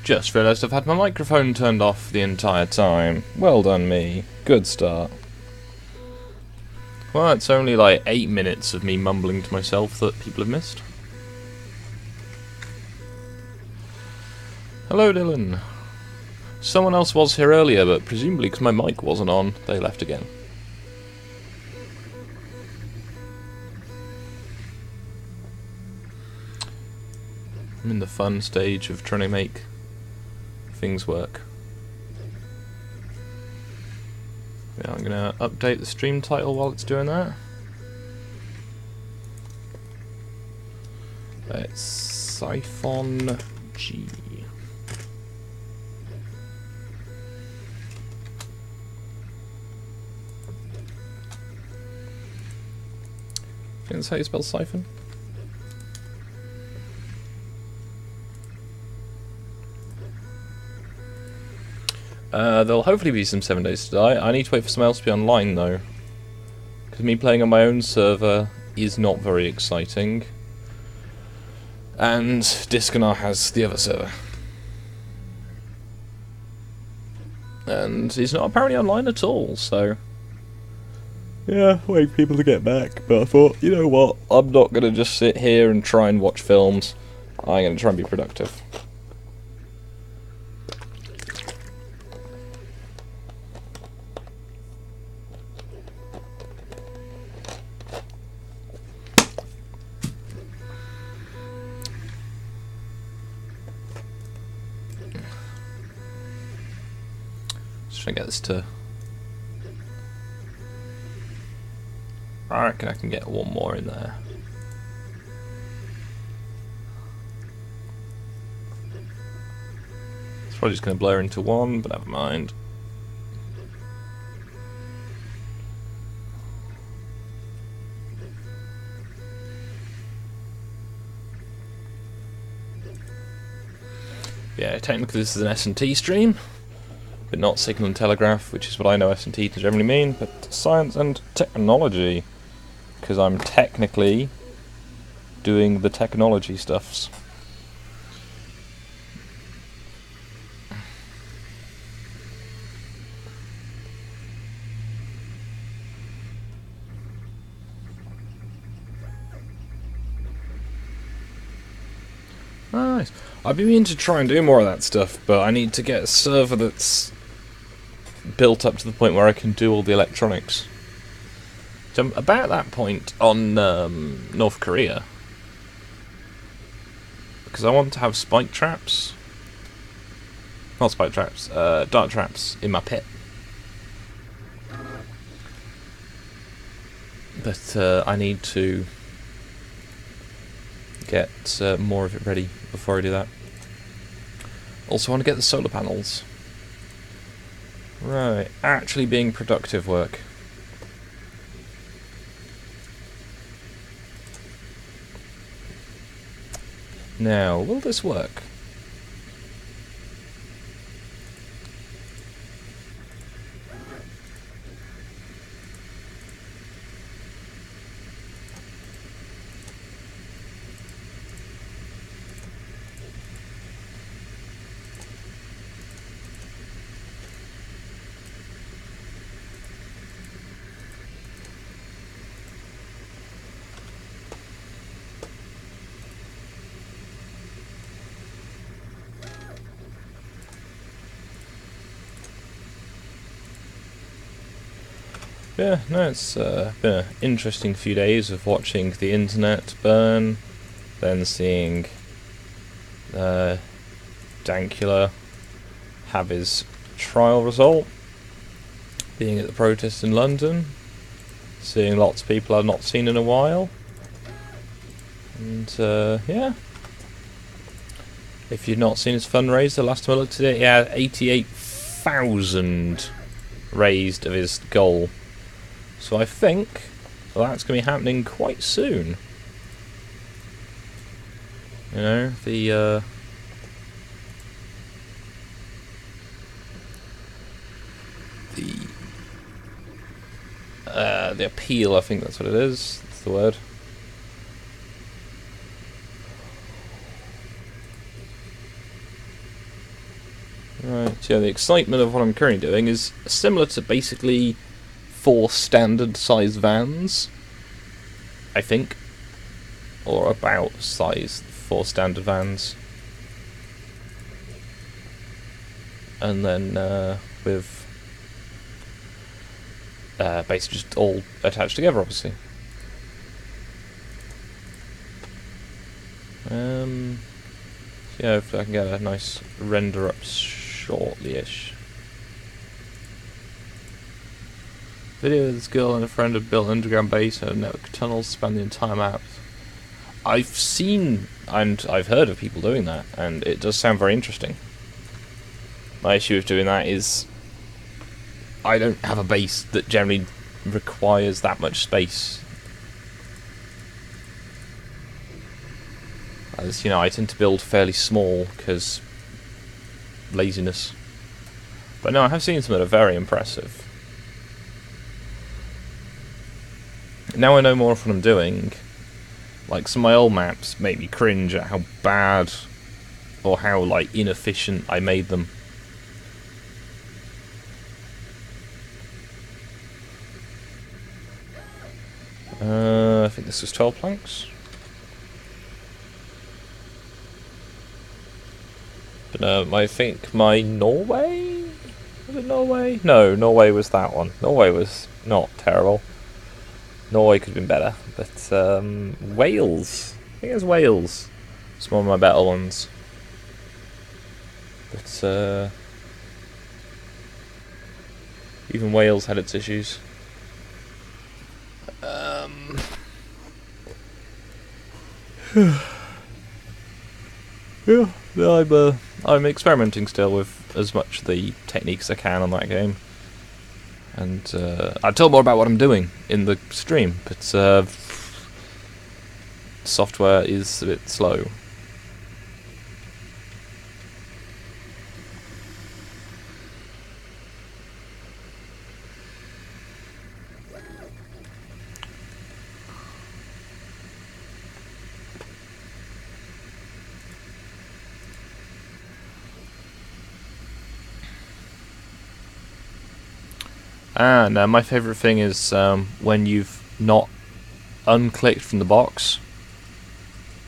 Just realised I've had my microphone turned off the entire time. Well done me. Good start. Well, it's only like 8 minutes of me mumbling to myself that people have missed. Hello, Dylan. Someone else was here earlier, but presumably because my mic wasn't on, they left again. I'm in the fun stage of trying to make things work. Yeah, I'm gonna update the stream title while it's doing that. It's Siphon G. I think that's how you spell siphon. There'll hopefully be some 7 Days to Die. I need to wait for someone else to be online though, because me playing on my own server is not very exciting, and Disconar has the other server, and he's not apparently online at all. So yeah, wait for people to get back. But I thought, you know what, I'm not gonna just sit here and try and watch films. I'm gonna try and be productive. Trying to get this to... I reckon I can get one more in there. It's probably just going to blur into one, but never mind. Yeah, technically this is an S&T stream, but not Signal and Telegraph, which is what I know S&T to generally mean, but Science and Technology, because I'm technically doing the technology stuffs. Nice. I've been meaning to try and do more of that stuff, but I need to get a server that's built up to the point where I can do all the electronics. So I'm about that point on North Korea, because I want to have spike traps, not spike traps, dart traps in my pit. But I need to get more of it ready before I do that. Also, I want to get the solar panels. Right, actually being productive work. Now, will this work? Yeah, no, it's been an interesting few days of watching the internet burn, then seeing Dankula have his trial result, being at the protest in London, seeing lots of people I've not seen in a while, and yeah. If you've not seen his fundraiser, last time I looked at it, he had 88,000 raised of his goal. So I think that's going to be happening quite soon. You know, the appeal, I think that's what it is. That's the word. Right, so yeah, the excitement of what I'm currently doing is similar to basically 4 standard size vans, I think. Or about size 4 standard vans. And then with basically just all attached together, obviously. Yeah, if I can get a nice render up shortly-ish. Video of this girl and a friend have built an underground base and network tunnels span the entire map. I've seen and I've heard of people doing that, and it does sound very interesting. My issue with doing that is I don't have a base that generally requires that much space. As you know, I tend to build fairly small because laziness. But no, I have seen some that are very impressive. Now I know more of what I'm doing. Like, some of my old maps make me cringe at how bad or how, like, inefficient I made them. I think this was 12 planks. But I think my Norway? Was it Norway? No, Norway was that one. Norway was not terrible. Norway could have been better. But Wales. I think it was Wales. It's one of my better ones. But even Wales had its issues. Yeah, I'm experimenting still with as much of the techniques I can on that game, and I'll tell more about what I'm doing in the stream. But software is a bit slow. And my favourite thing is when you've not unclicked from the box.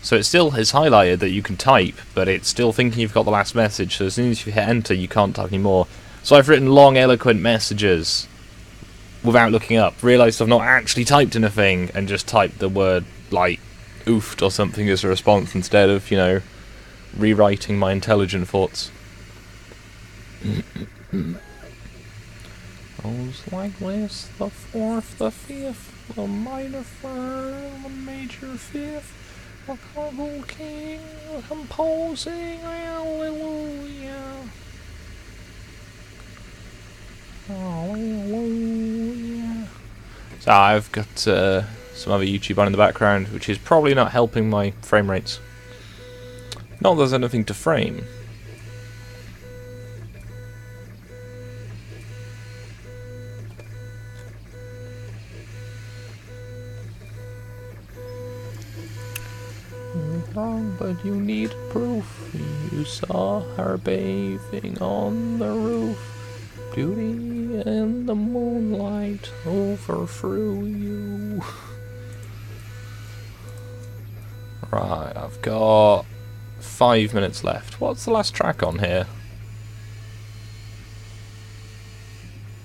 So it still is highlighted that you can type, but it's still thinking you've got the last message, so as soon as you hit enter you can't type anymore. So I've written long eloquent messages without looking up, realised I've not actually typed anything, and just typed the word, like, oofed or something as a response instead of, you know, rewriting my intelligent thoughts. Goes like this, the fourth, the fifth, the minor third, the major fifth, the cargo king, composing, hallelujah. Hallelujah. So I've got some other YouTube on in the background, which is probably not helping my frame rates. Not that there's anything to frame. But you need proof. You saw her bathing on the roof. Beauty in the moonlight overthrew you. Right, I've got 5 minutes left. What's the last track on here?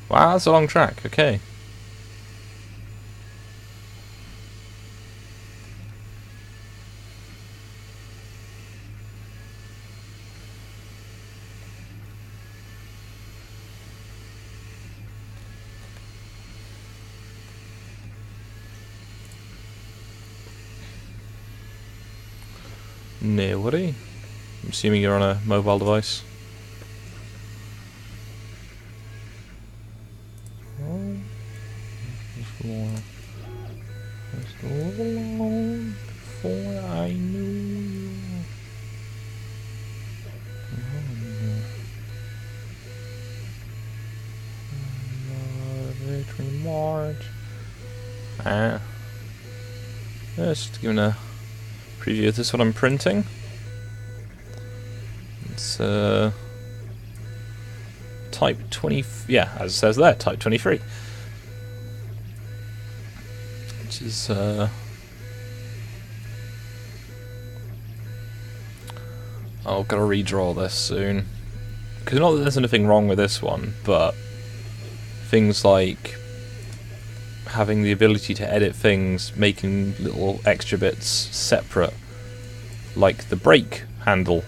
Wow, that's a long track. Okay. No worry. I'm assuming you're on a mobile device. Oh, just a little long before I knew you. Victory March. Just giving a preview of this, what I'm printing. It's Type 20, yeah, as it says there, Type 23. Which is, I've got to redraw this soon. Because not that there's anything wrong with this one, but things like having the ability to edit things, making little extra bits separate, like the brake handle.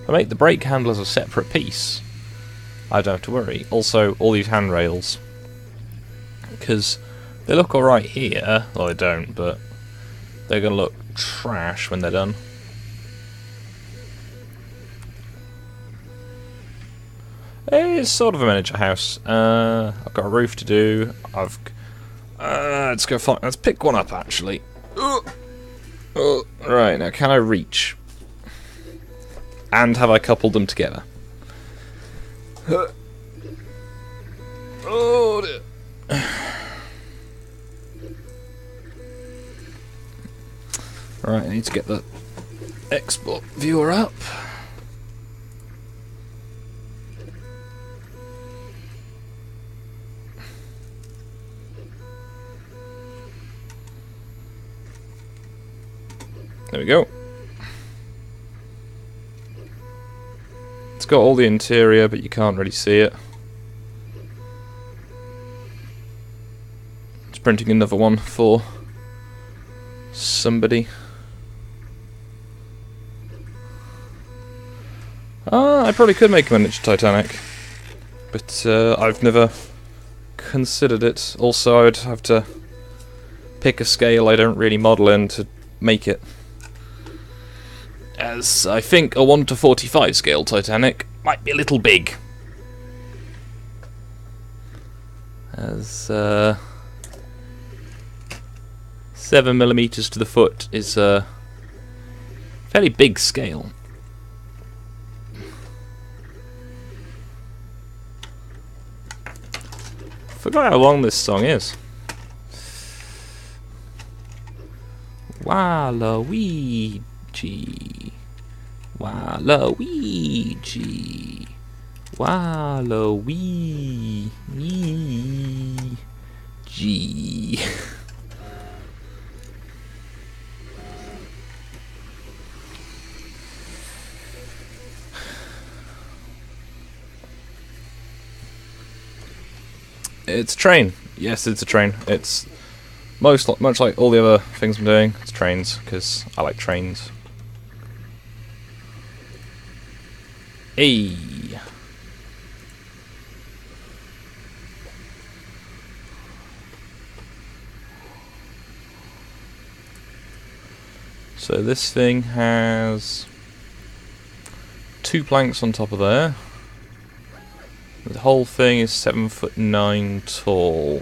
If I make the brake handle as a separate piece, I don't have to worry. Also, all these handrails, because they look alright here, well they don't, but they're going to look trash when they're done. It's sort of a miniature house. I've got a roof to do. Let's go find. Let's pick one up actually. Right, now can I reach? And have I coupled them together? Oh dear. Right, I need to get the export viewer up. There we go. It's got all the interior, but you can't really see it. It's printing another one for somebody. I probably could make a miniature Titanic, but I've never considered it. Also, I would have to pick a scale I don't really model in to make it. As I think a 1:45 scale Titanic might be a little big. As 7mm to the foot is a fairly big scale. Forgot how long this song is. Waluigi. Waluigi. Waluigi. It's a train. Yes, it's a train. It's much like all the other things I'm doing. It's trains, because I like trains. Hey. So this thing has 2 planks on top of there. The whole thing is 7'9" tall.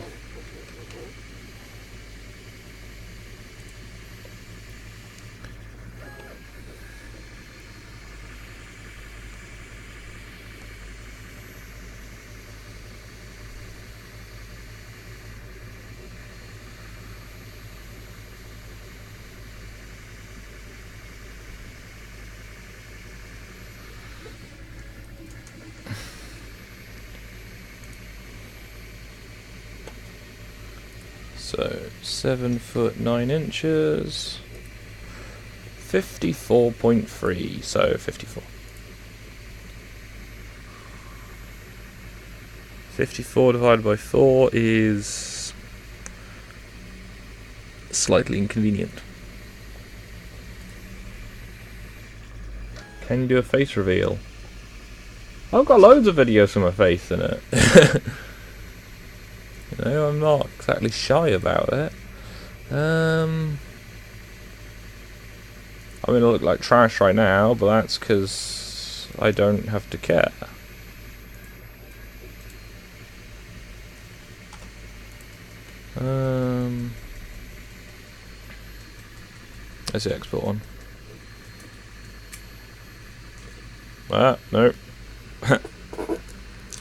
So 7'9", 54.3. So 54. 54 divided by 4 is slightly inconvenient. Can you do a face reveal? I've got loads of videos with my face in it. You know, I'm not exactly shy about it. I mean, I look like trash right now, but that's because I don't have to care. There's the export one. Ah, no.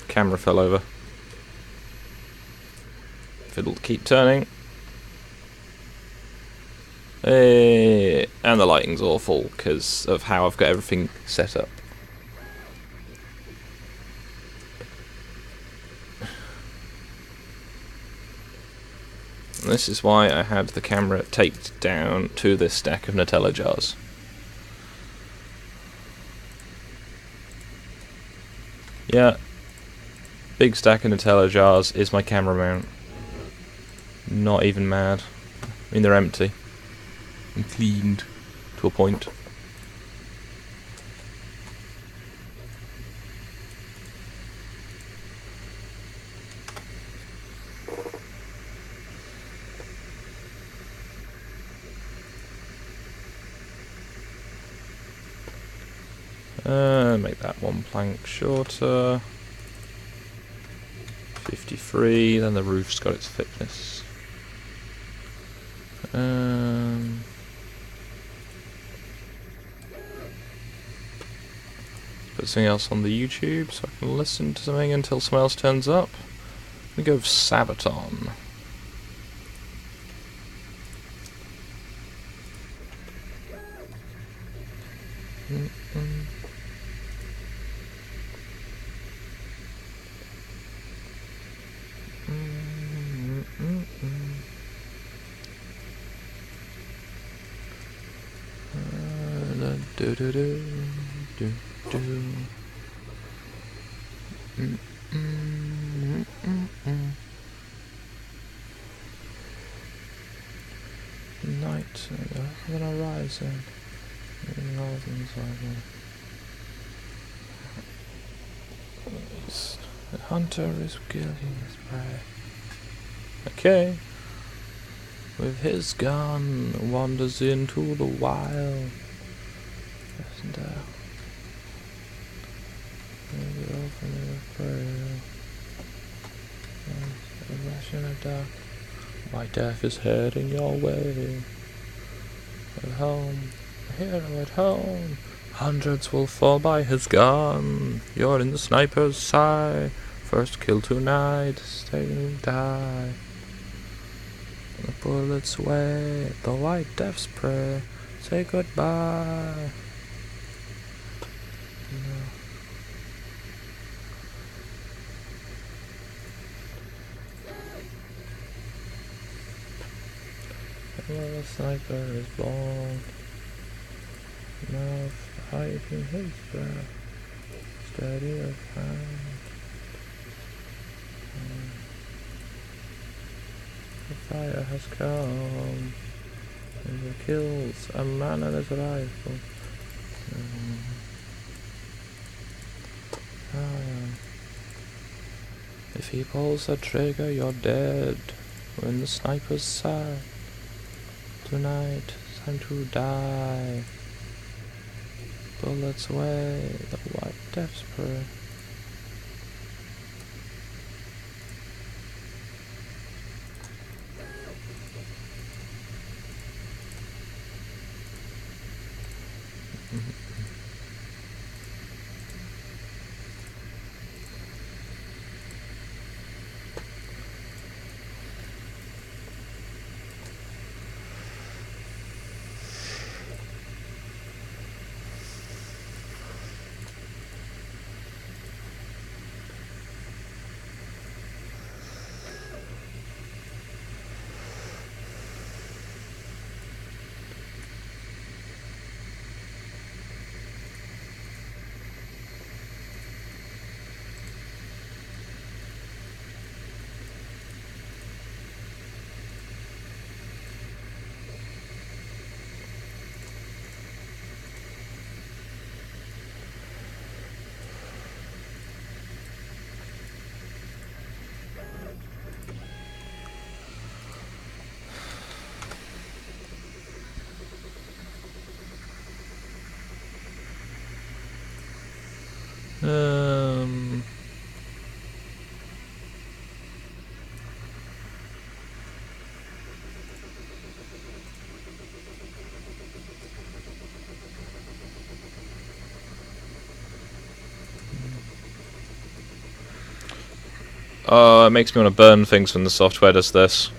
Camera fell over. If it'll keep turning. Hey, and the lighting's awful because of how I've got everything set up. This is why I had the camera taped down to this stack of Nutella jars. Yeah, big stack of Nutella jars is my camera mount. Not even mad. I mean, they're empty and cleaned to a point. Make that one plank shorter. 53, then the roof's got its thickness. Put something else on the YouTube so I can listen to something until someone else turns up. We go with Sabaton. Do do do do do. Night on the horizon. The hunter is killing his prey. Okay. With his gun, wanders into the wild. And a rush in the dark. My death is heading your way. At home, a hero at home. Hundreds will fall by his gun. You're in the sniper's sight. First kill tonight, stay and die. The bullets wait, the white death's prey. Say goodbye. The sniper is born. Mouth hiding his breath. Steady of hand. The fire has come. And it kills a man and his rifle. If he pulls the trigger, you're dead. We're in the sniper's sight. Tonight, time to die. Bullets away, the white death's prey. Oh, it makes me want to burn things when the software does this.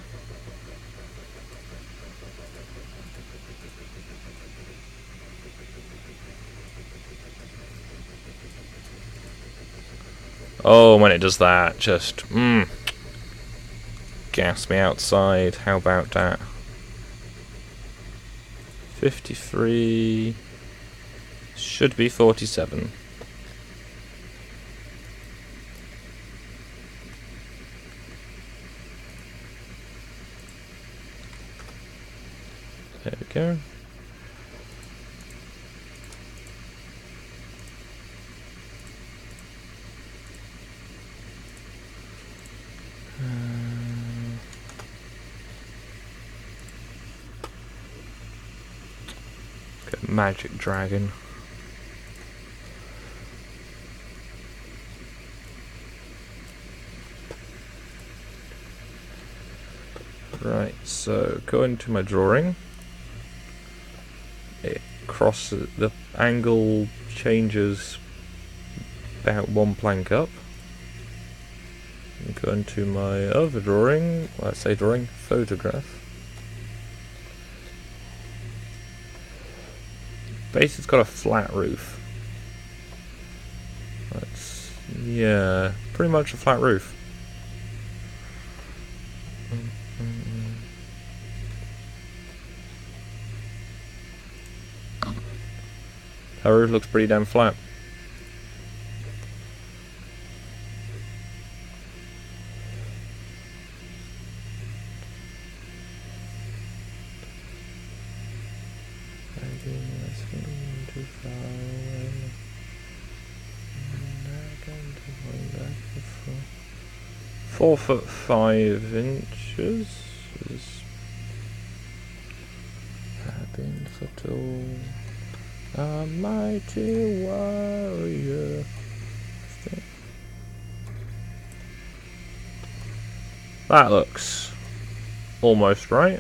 Oh, when it does that, just... gas me outside. How about that? 53 should be 47. There we go. Magic dragon. Right, so going to my drawing. It crosses, the angle changes about one plank up. And going to my other drawing, well, I say drawing, photograph. Base has got a flat roof. That's, yeah, pretty much a flat roof. That roof looks pretty damn flat. Too far away. 4'5" is have been foretold. A mighty warrior. That looks almost right.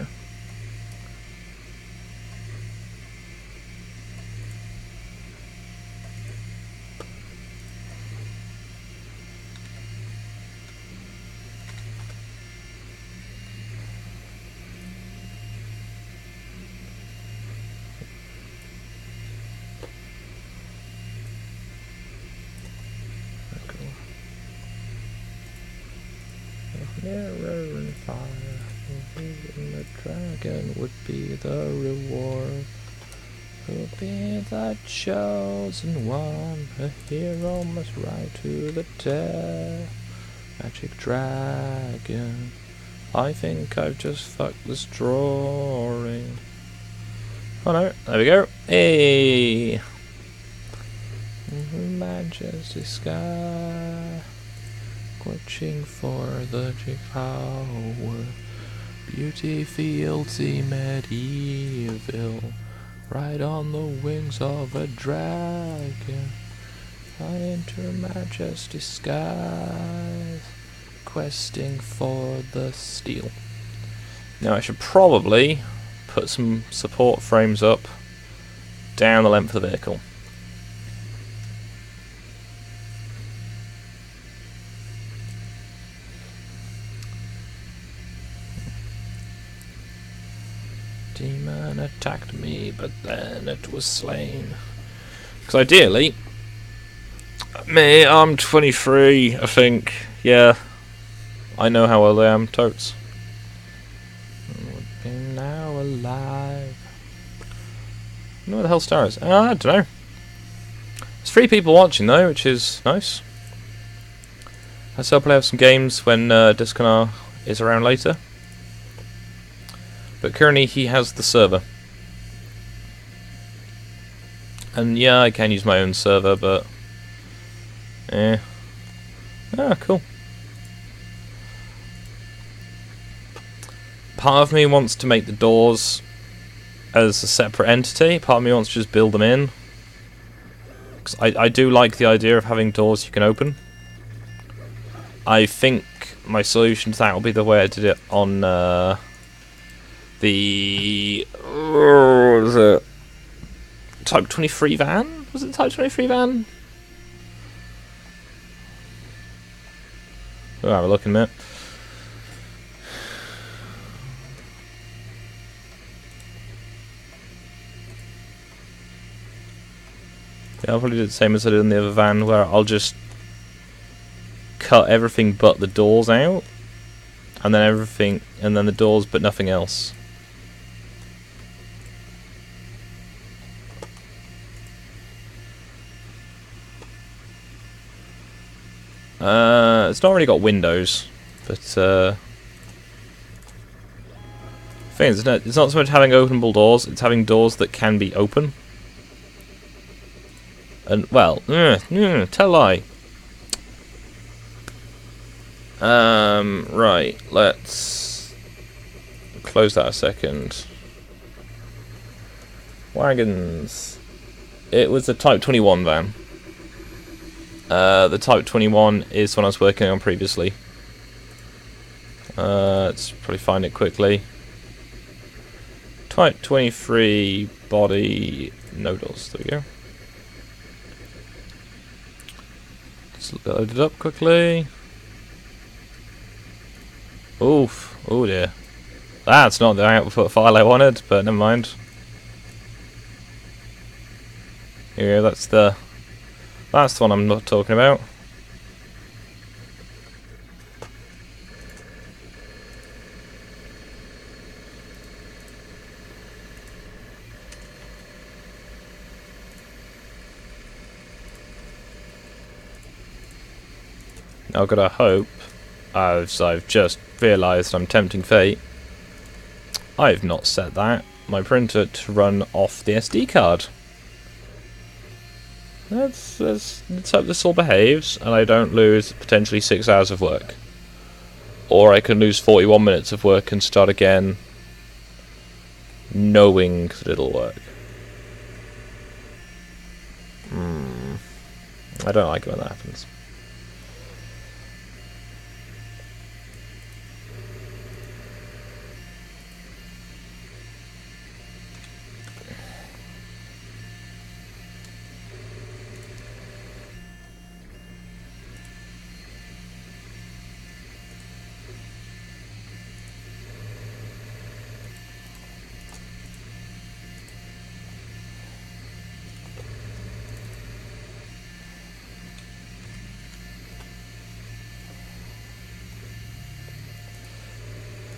Mirror and fire, and the dragon would be the reward. Who'll be the chosen one? A hero must ride to the death. Magic dragon. I think I've just fucked this drawing. Oh no, there we go. Hey! Majesty sky. Watching for the power. Beauty fieldsy medieval. Ride on the wings of a dragon. I enter majesty skies. Questing for the steel. Now I should probably put some support frames up down the length of the vehicle. Demon attacked me, but then it was slain. Because ideally, I'm 23, I think. Yeah, I know how old I am, totes. Would be now alive. I wonder where the hell Star is. I don't know. There's 3 people watching though, which is nice. I still play have some games when Disconar is around later. But currently he has the server. And yeah, I can use my own server, but ah, cool. Part of me wants to make the doors as a separate entity. Part of me wants to just build them in. 'Cause I do like the idea of having doors you can open. I think my solution to that will be the way I did it on the what was it? Type 23 van? Was it the Type 23 van? Oh, have a look in a minute. Yeah, I'll probably do the same as I did in the other van, where I'll just cut everything but the doors out. and then everything, and then the doors, but nothing else. It's not really got windows, but thing is, it's not so much having openable doors, it's having doors that can be open. And, well, tell a lie. Right, let's close that a second. Wagons. It was a Type 21 van. The Type 21 is one I was working on previously. Let's probably find it quickly. Type 23 body, no doors. There we go. Let's load it up quickly. Oof! Oh dear. That's not the output file I wanted, but never mind. Here we go. That's the one I'm not talking about. Now, gotta hope, as I've just realised I'm tempting fate, I've not set my printer to run off the SD card. Let's hope this all behaves and I don't lose potentially 6 hours of work. Or I can lose 41 minutes of work and start again knowing that it'll work. I don't like it when that happens.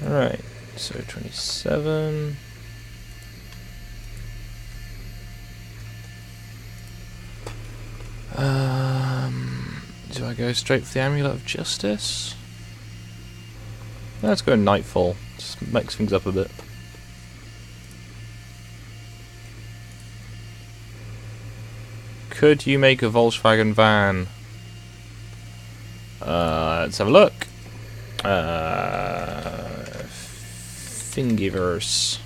Alright, so 27. Do I go straight for the Amulet of Justice? Let's go Nightfall. Just mix things up a bit. Could you make a Volkswagen van? Let's have a look. Thingiverse.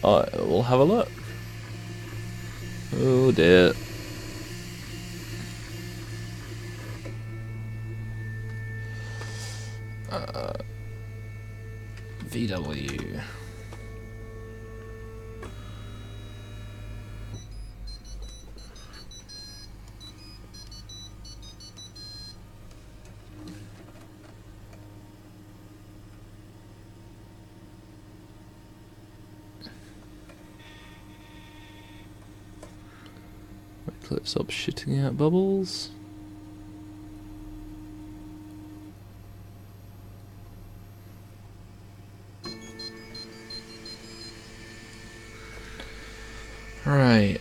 We'll have a look. Oh dear. VW. Let's stop shitting out bubbles. Right,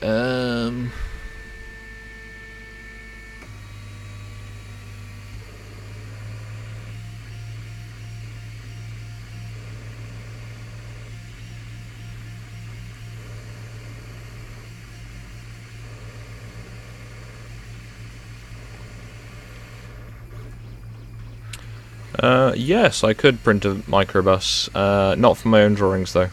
yes, I could print a microbus. Not for my own drawings, though.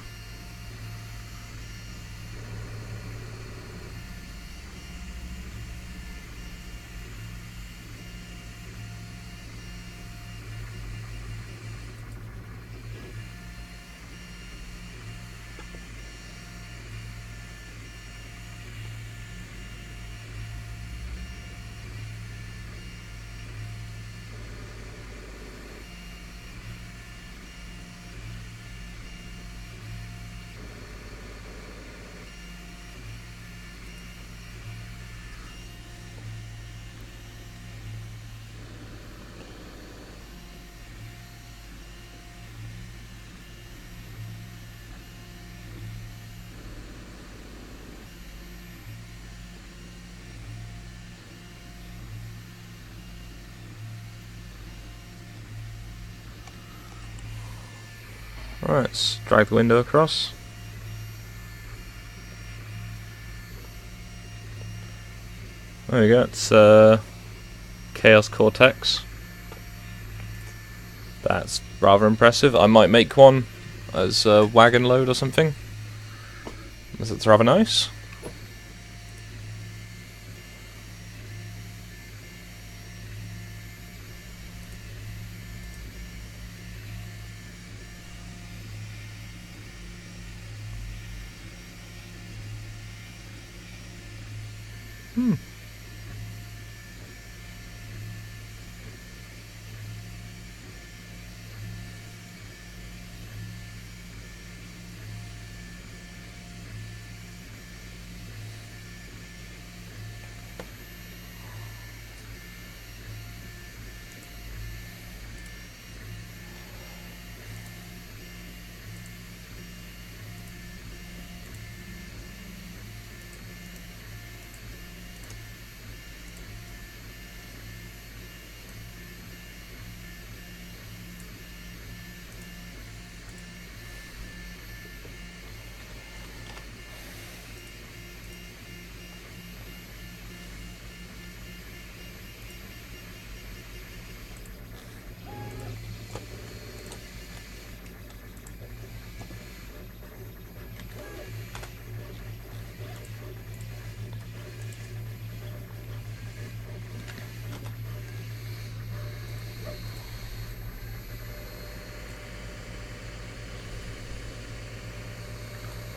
Right, let's drag the window across. There we go, it's Chaos Cortex. That's rather impressive. I might make one as a wagon load or something, as it's rather nice.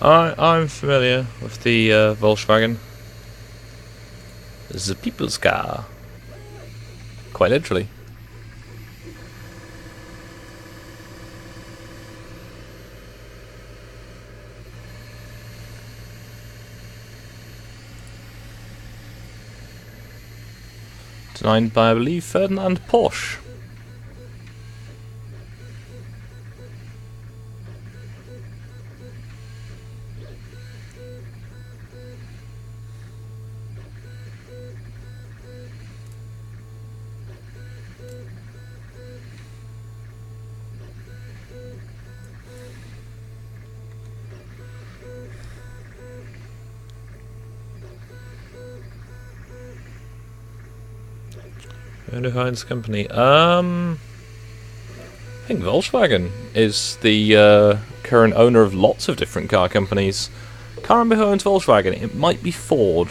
I'm familiar with the Volkswagen. This is a people's car. Quite literally. Designed by, I believe, Ferdinand Porsche. Who owns the company? I think Volkswagen is the current owner of lots of different car companies. Can't remember who owns Volkswagen. It might be Ford.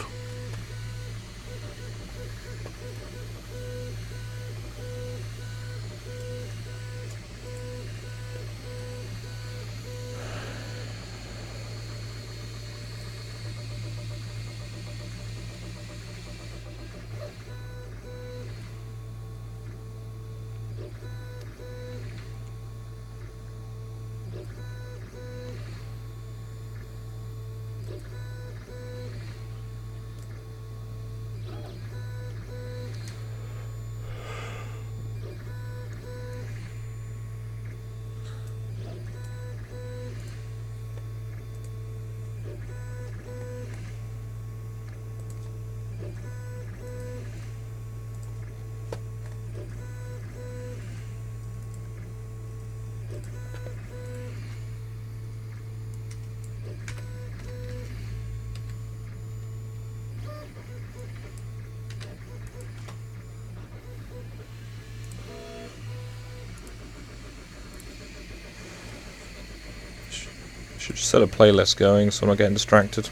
Should just set a playlist going so I'm not getting distracted.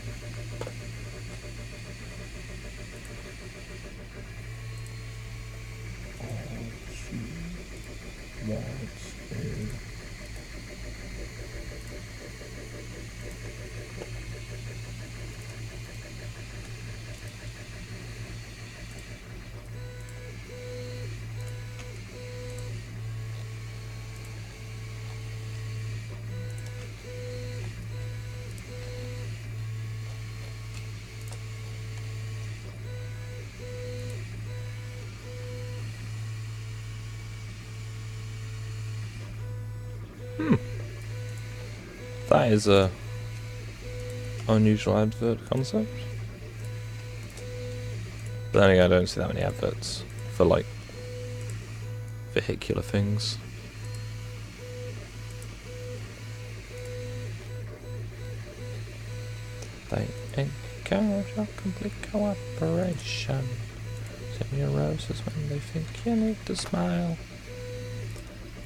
That is a unusual advert concept. But then again, I don't see that many adverts for like vehicular things. They encourage our complete cooperation. Send your roses when they think you need to smile.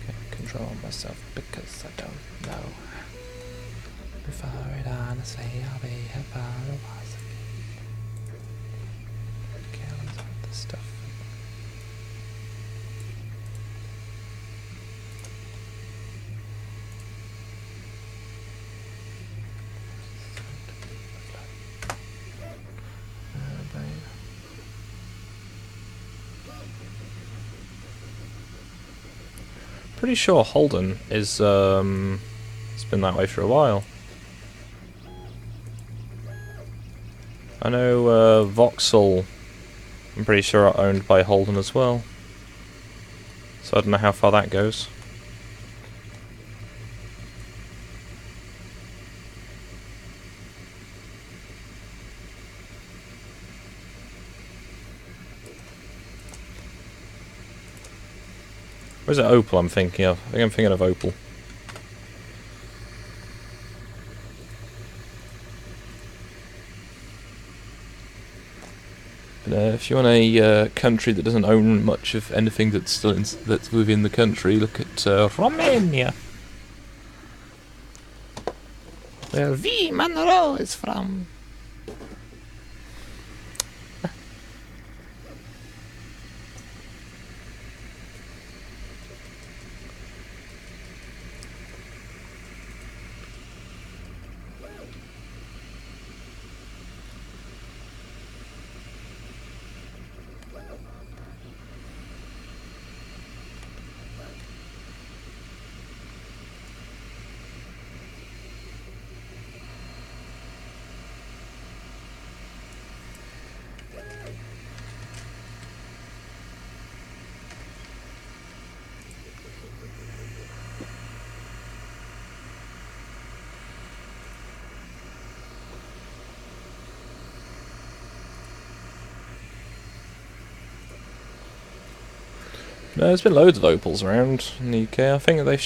Can't control myself because I don't know. Before it honestly, I'll be here for a while. Careless with the stuff. Pretty sure Holden is it's been that way for a while. I know Vauxhall, I'm pretty sure are owned by Holden as well. So I don't know how far that goes. Or is it Opel I'm thinking of? I think I'm thinking of Opel. But if you want a country that doesn't own much of anything that's still that's within the country, look at Romania, where V. Monroe is from. No, there's been loads of Opels around in the UK. I think they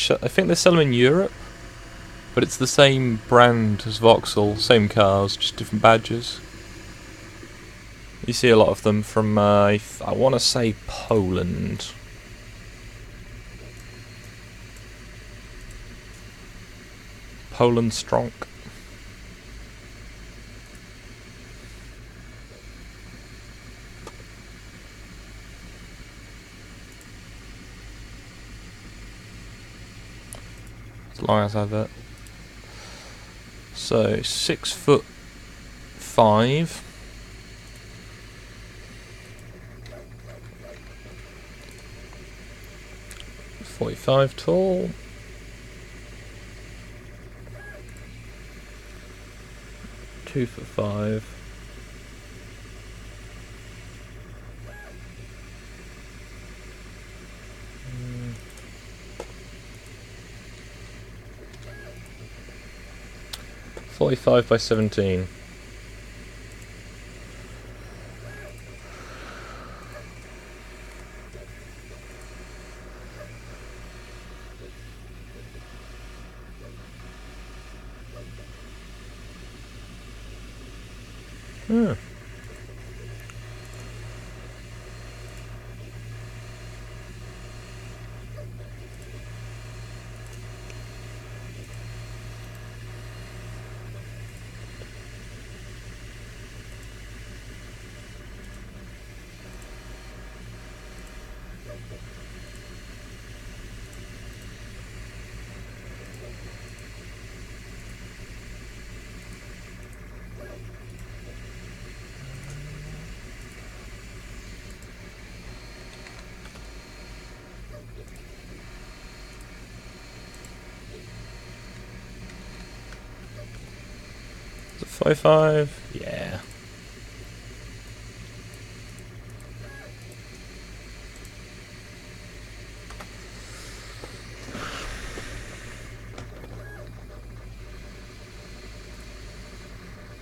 sell them in Europe, but it's the same brand as Vauxhall, same cars, just different badges. You see a lot of them from I want to say Poland. Poland Stronk. As long as I have it. So 6'5", 45 tall. Two for 5. Mm. 45 by 17. Yeah. Is it 45? Yeah.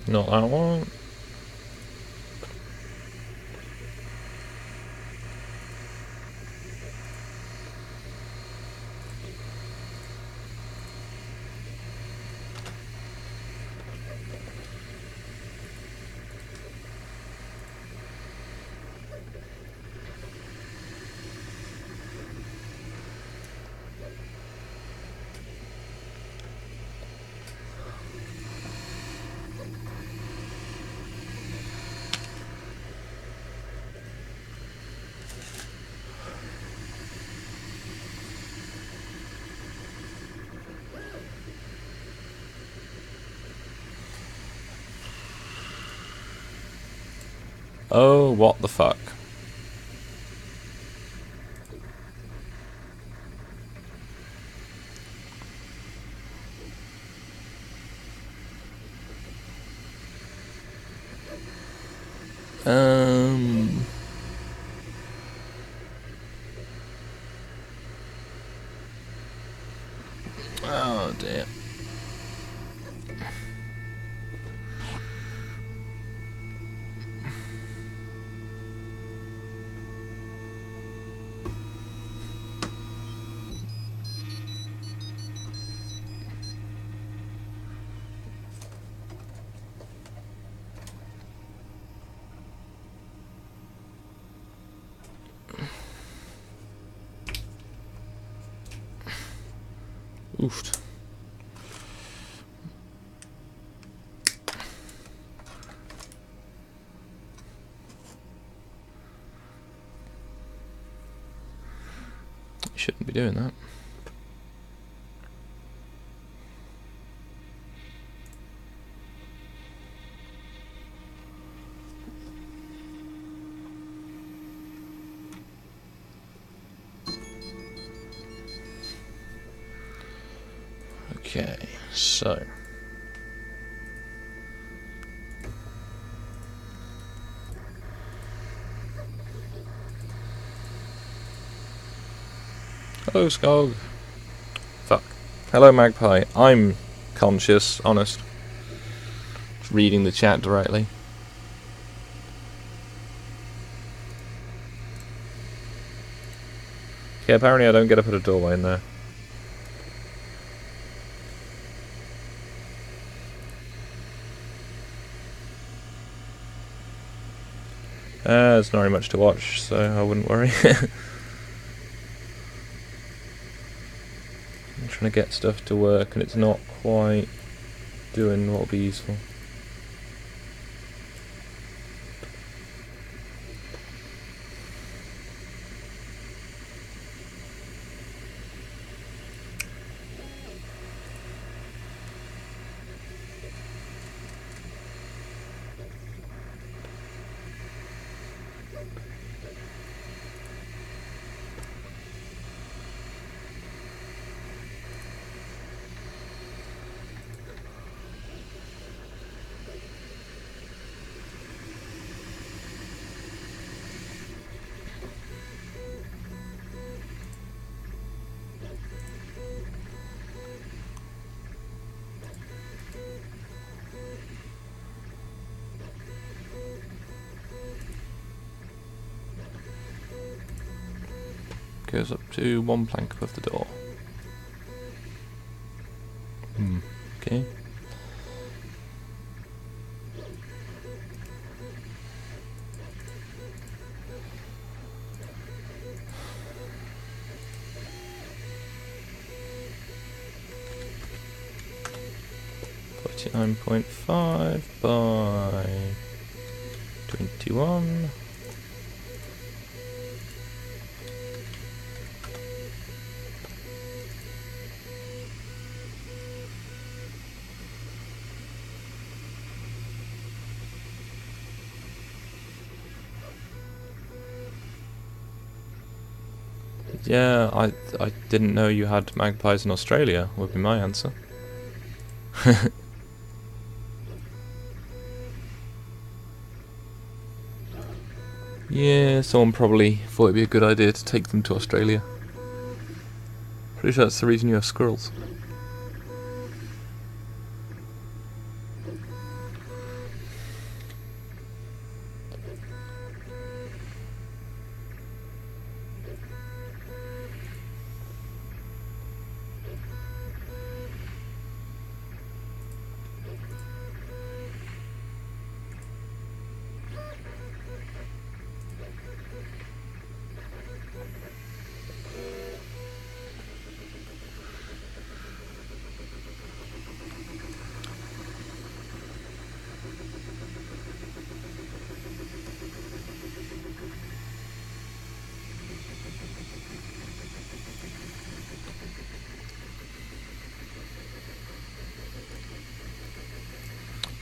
Not that one. Oh, what the fuck. Oh dear. Oofed. Shouldn't be doing that. Okay, so hello, Skog. Fuck. Hello, Magpie. I'm conscious, honest. Just reading the chat directly. Okay, apparently I don't get to put a doorway in there. There's not very much to watch, so I wouldn't worry. I'm trying to get stuff to work and it's not quite doing what will be useful. Goes up to one plank above the door. Okay. $49.5 by 21. Yeah, I didn't know you had magpies in Australia, would be my answer. Yeah, someone probably thought it'd be a good idea to take them to Australia. Pretty sure that's the reason you have squirrels.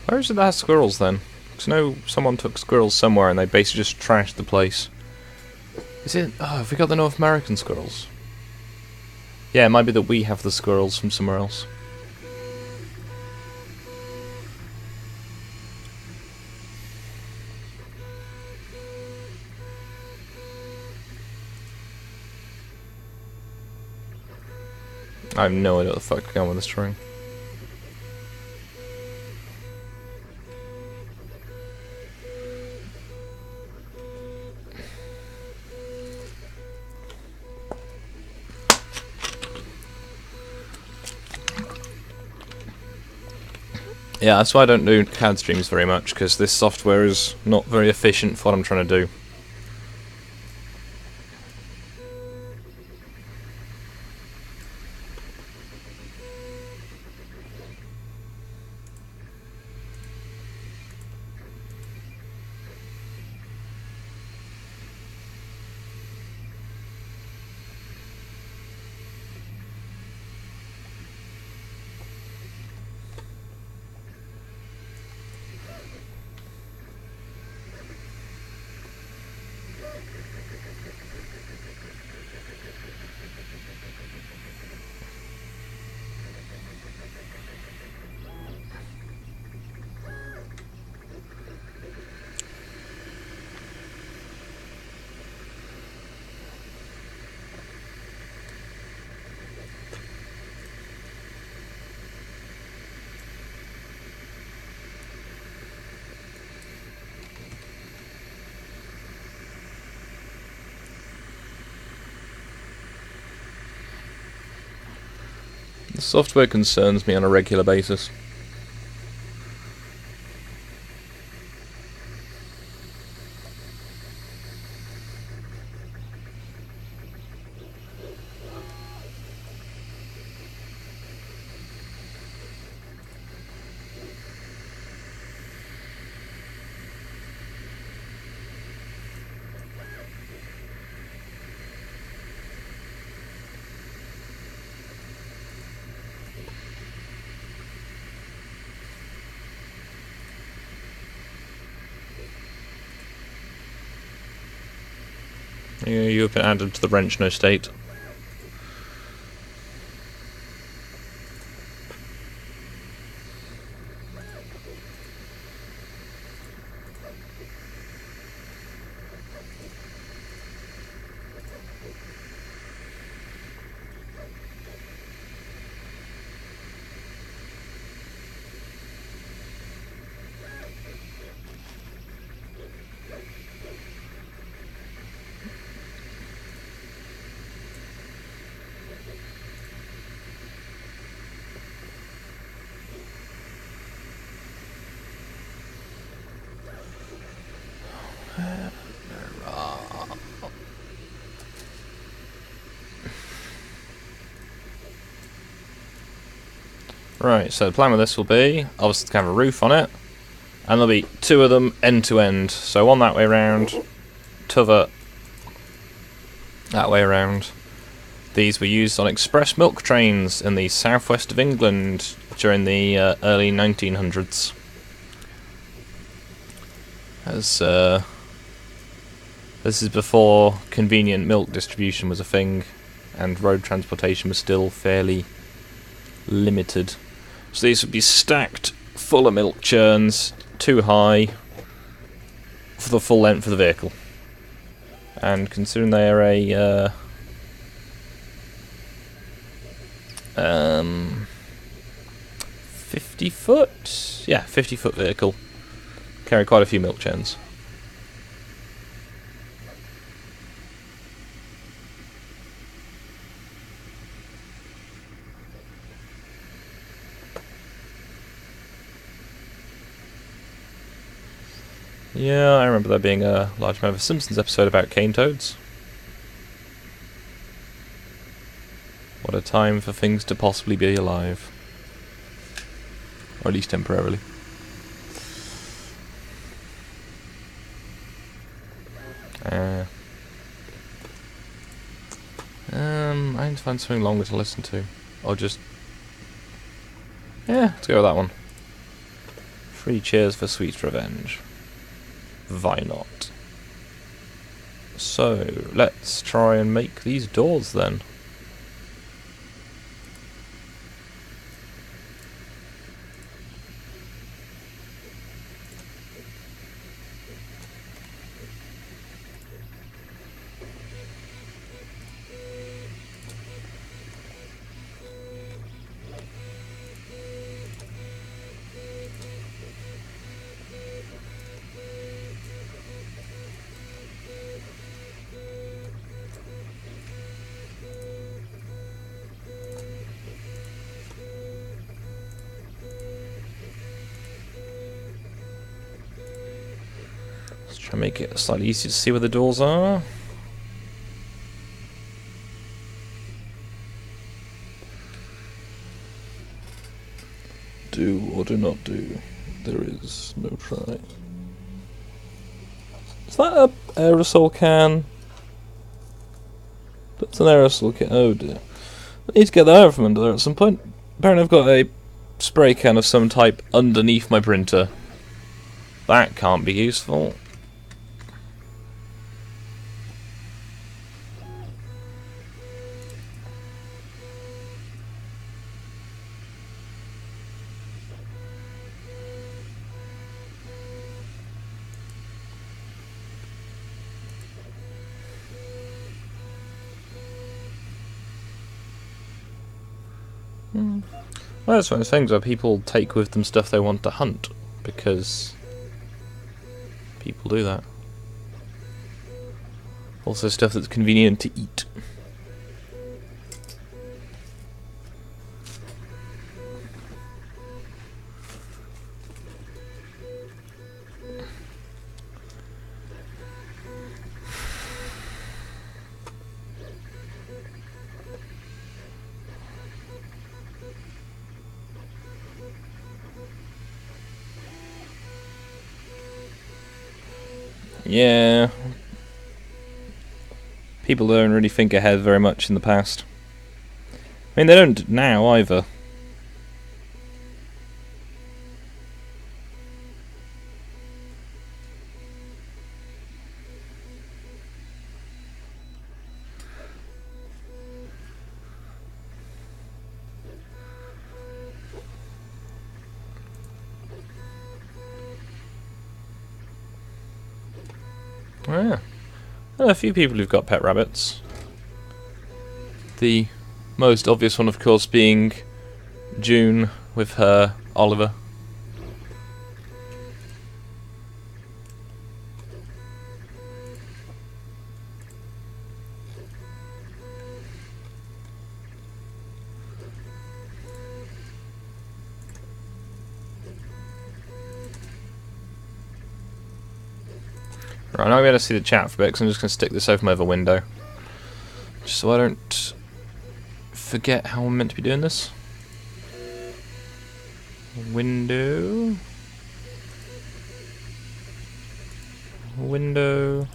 Where is it that has squirrels then? Because I know someone took squirrels somewhere and they basically just trashed the place. Is it... Oh, have we got the North American squirrels? Yeah, it might be that we have the squirrels from somewhere else. I have no idea what the fuck going on with this string. Yeah, that's why I don't do CAD streams very much, because this software is not very efficient for what I'm trying to do. The software concerns me on a regular basis. You have been added to the wrench no state. Right, so the plan with this will be, obviously to have a roof on it, and there'll be two of them end to end. So one that way round, t'other that way around. These were used on express milk trains in the southwest of England during the early 1900s. As this is before convenient milk distribution was a thing, and road transportation was still fairly limited. So these would be stacked full of milk churns, too high for the full length of the vehicle. And considering they are a 50-foot? Yeah, 50-foot vehicle, carry quite a few milk churns. Yeah, I remember there being a large amount of a Simpsons episode about cane toads. What a time for things to possibly be alive. Or at least temporarily. I need to find something longer to listen to. Or just... yeah, let's go with that one. 3 cheers for sweet revenge. Why not? So, let's try and make these doors then. Try and make it slightly easier to see where the doors are. Do or do not do. There is no try. Is that an aerosol can? That's an aerosol can. Oh dear. I need to get that out from under there at some point. Apparently I've got a spray can of some type underneath my printer. That can't be useful. Well, that's one of the things where people take with them stuff they want to hunt, because people do that. Also stuff that's convenient to eat. Yeah. People don't really think ahead very much in the past. I mean, they don't now either. Oh, yeah. There are a few people who've got pet rabbits. The most obvious one, of course, being June with her Oliver. Right, I'm not going to see the chat for a bit because I'm just going to stick this over my other window. Just so I don't forget how I'm meant to be doing this. Window. Window.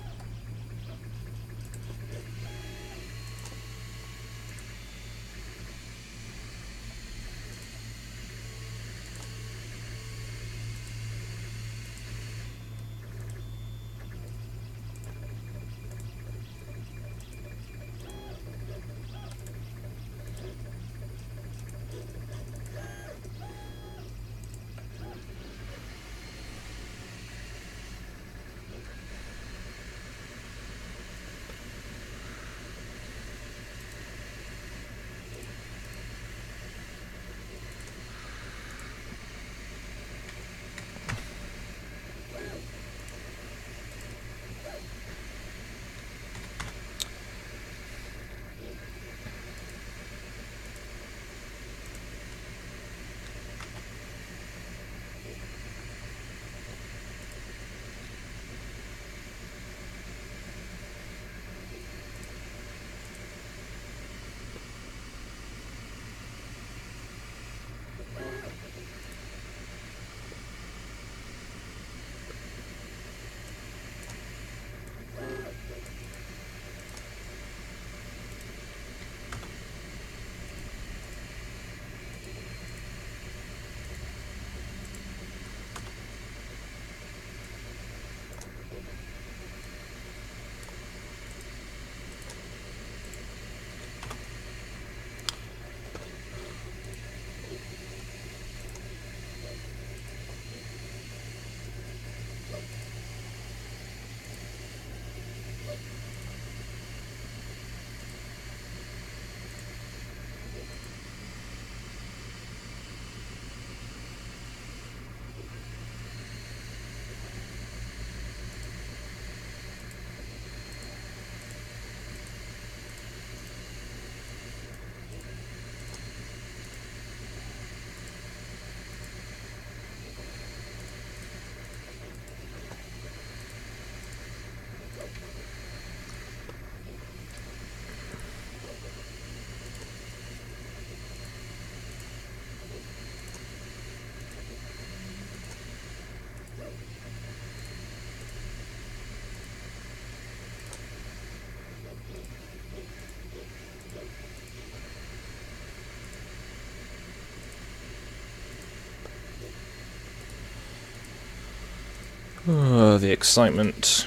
Oh, the excitement.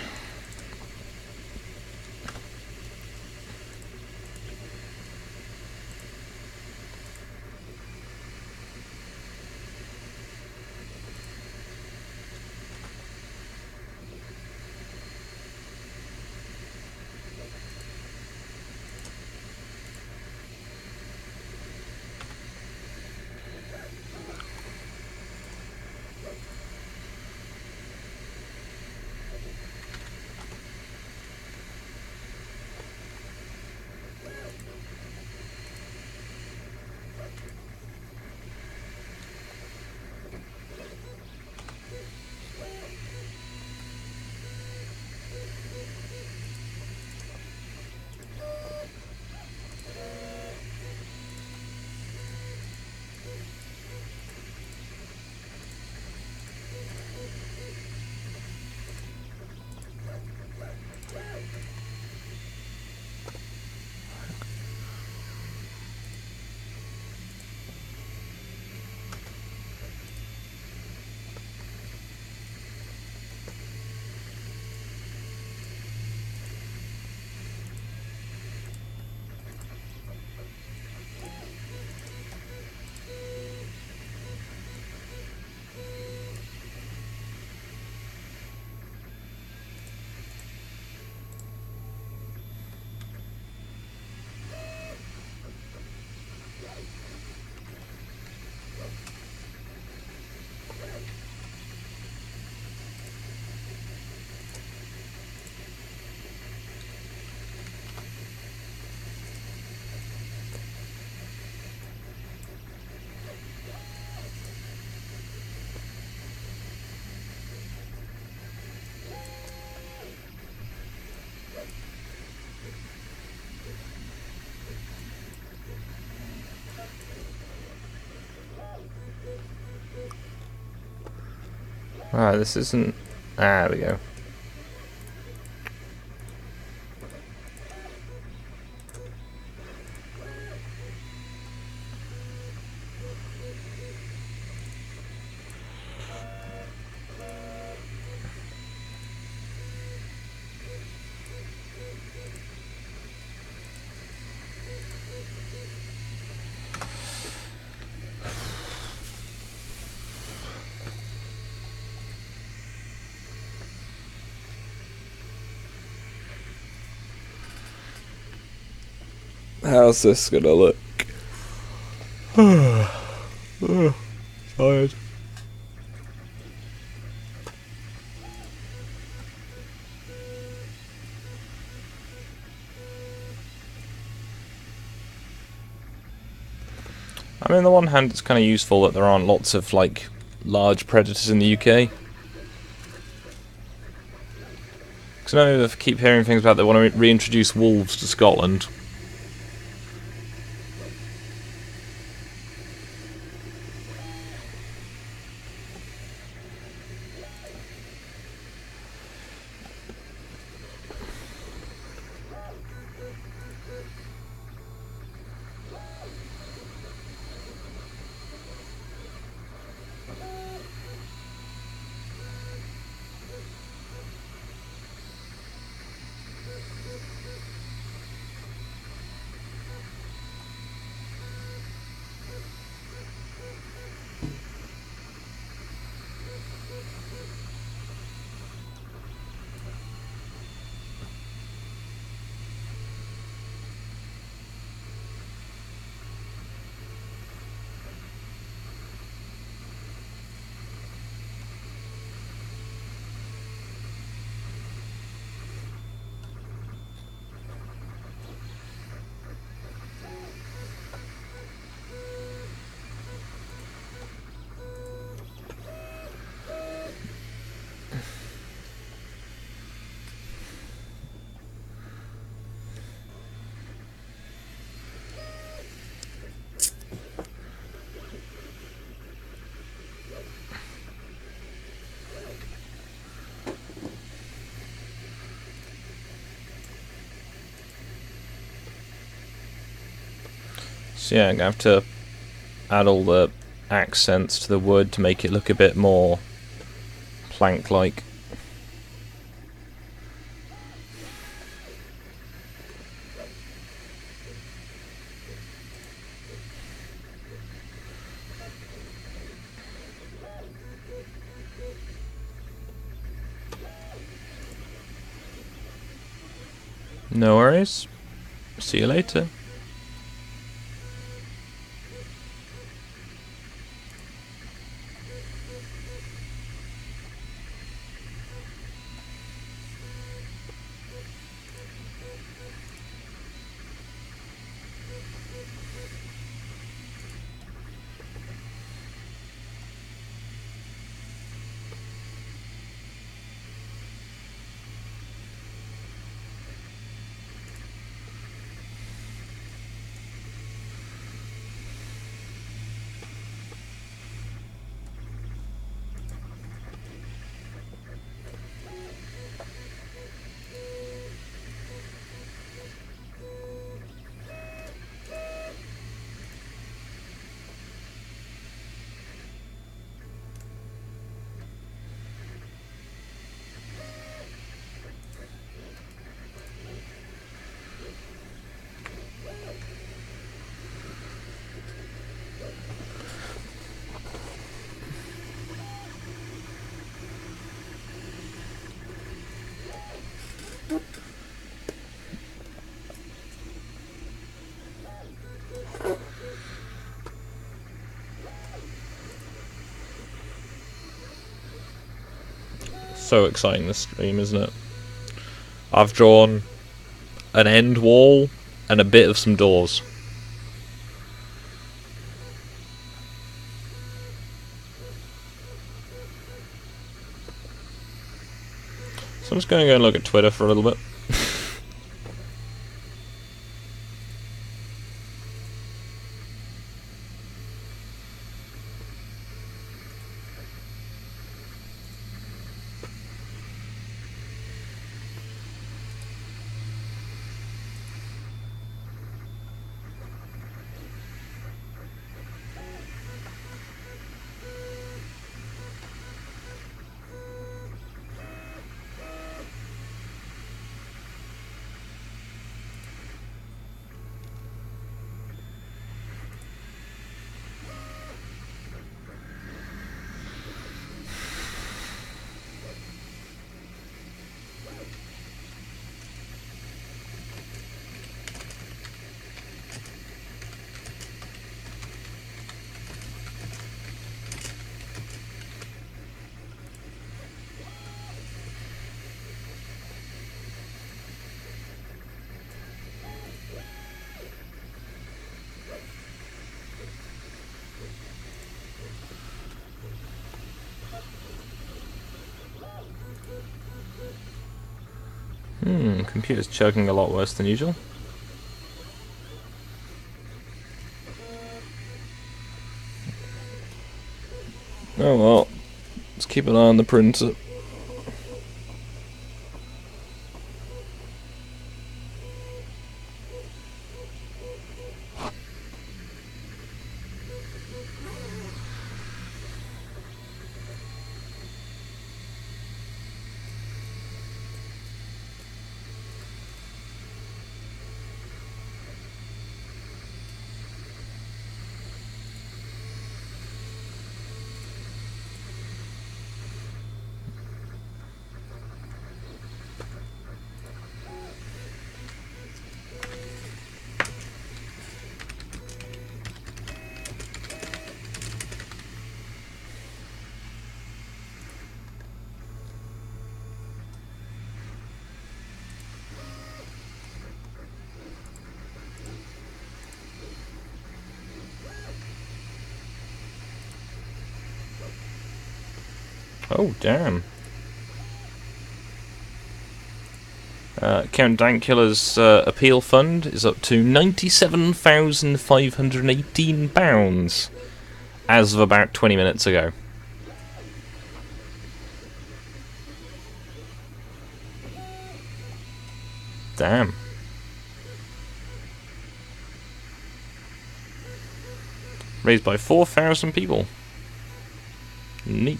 Ah, this isn't... Ah, there we go. How's this gonna look? Tired. I mean, on the one hand, it's kind of useful that there aren't lots of, like, large predators in the UK. Because I know I keep hearing things about they want to reintroduce wolves to Scotland. So yeah, I'm gonna have to add all the accents to the wood to make it look a bit more plank-like. No worries. See you later. So exciting, this stream, isn't it? I've drawn an end wall and a bit of some doors. So I'm just going to go and look at Twitter for a little bit. Computer's chugging a lot worse than usual. Oh well, let's keep an eye on the printer. Oh, damn. Count Dankula's appeal fund is up to £97,518 as of about 20 minutes ago. Damn. Raised by 4,000 people. Neat.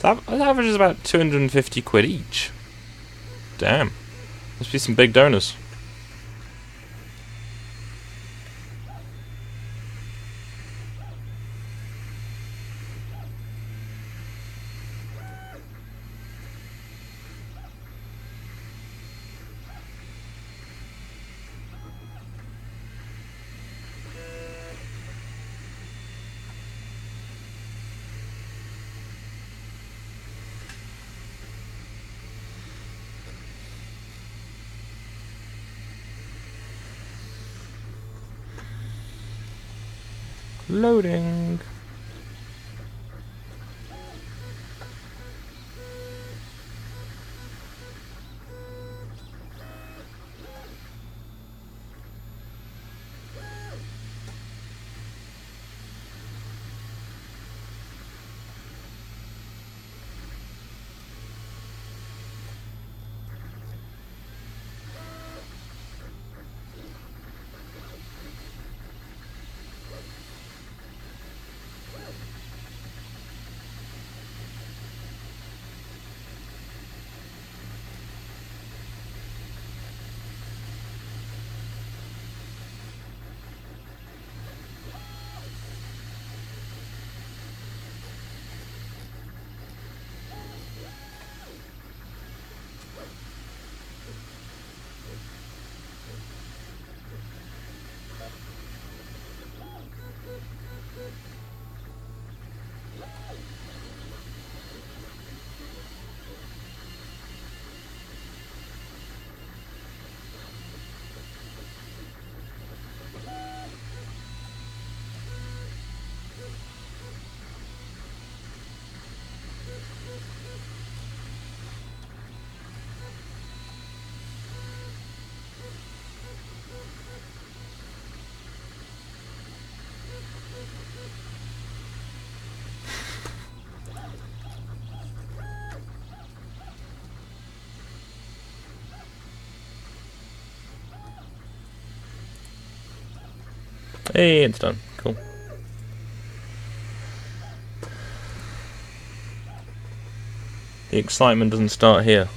That averages about 250 quid each. Damn. Must be some big donors. Loading. Hey, it's done. Cool. The excitement doesn't start here.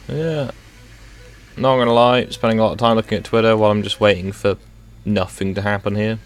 Yeah. Not gonna lie, spending a lot of time looking at Twitter while I'm just waiting for nothing to happen here.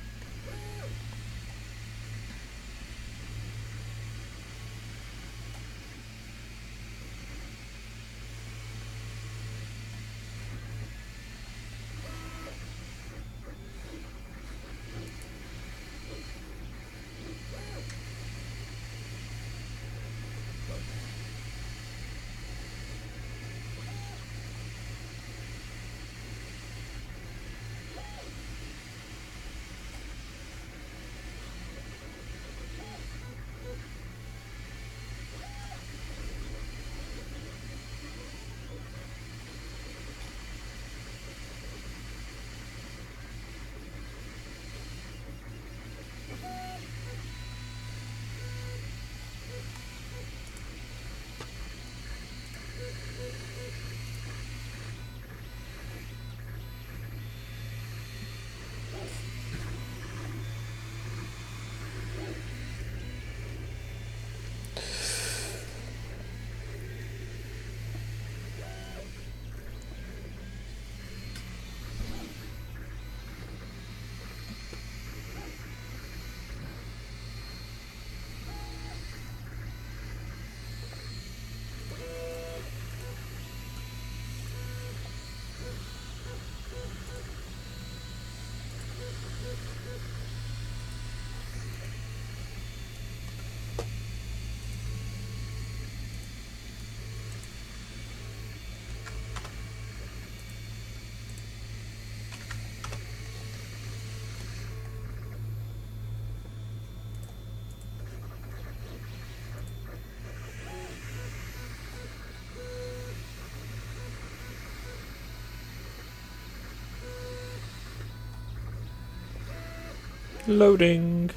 Loading.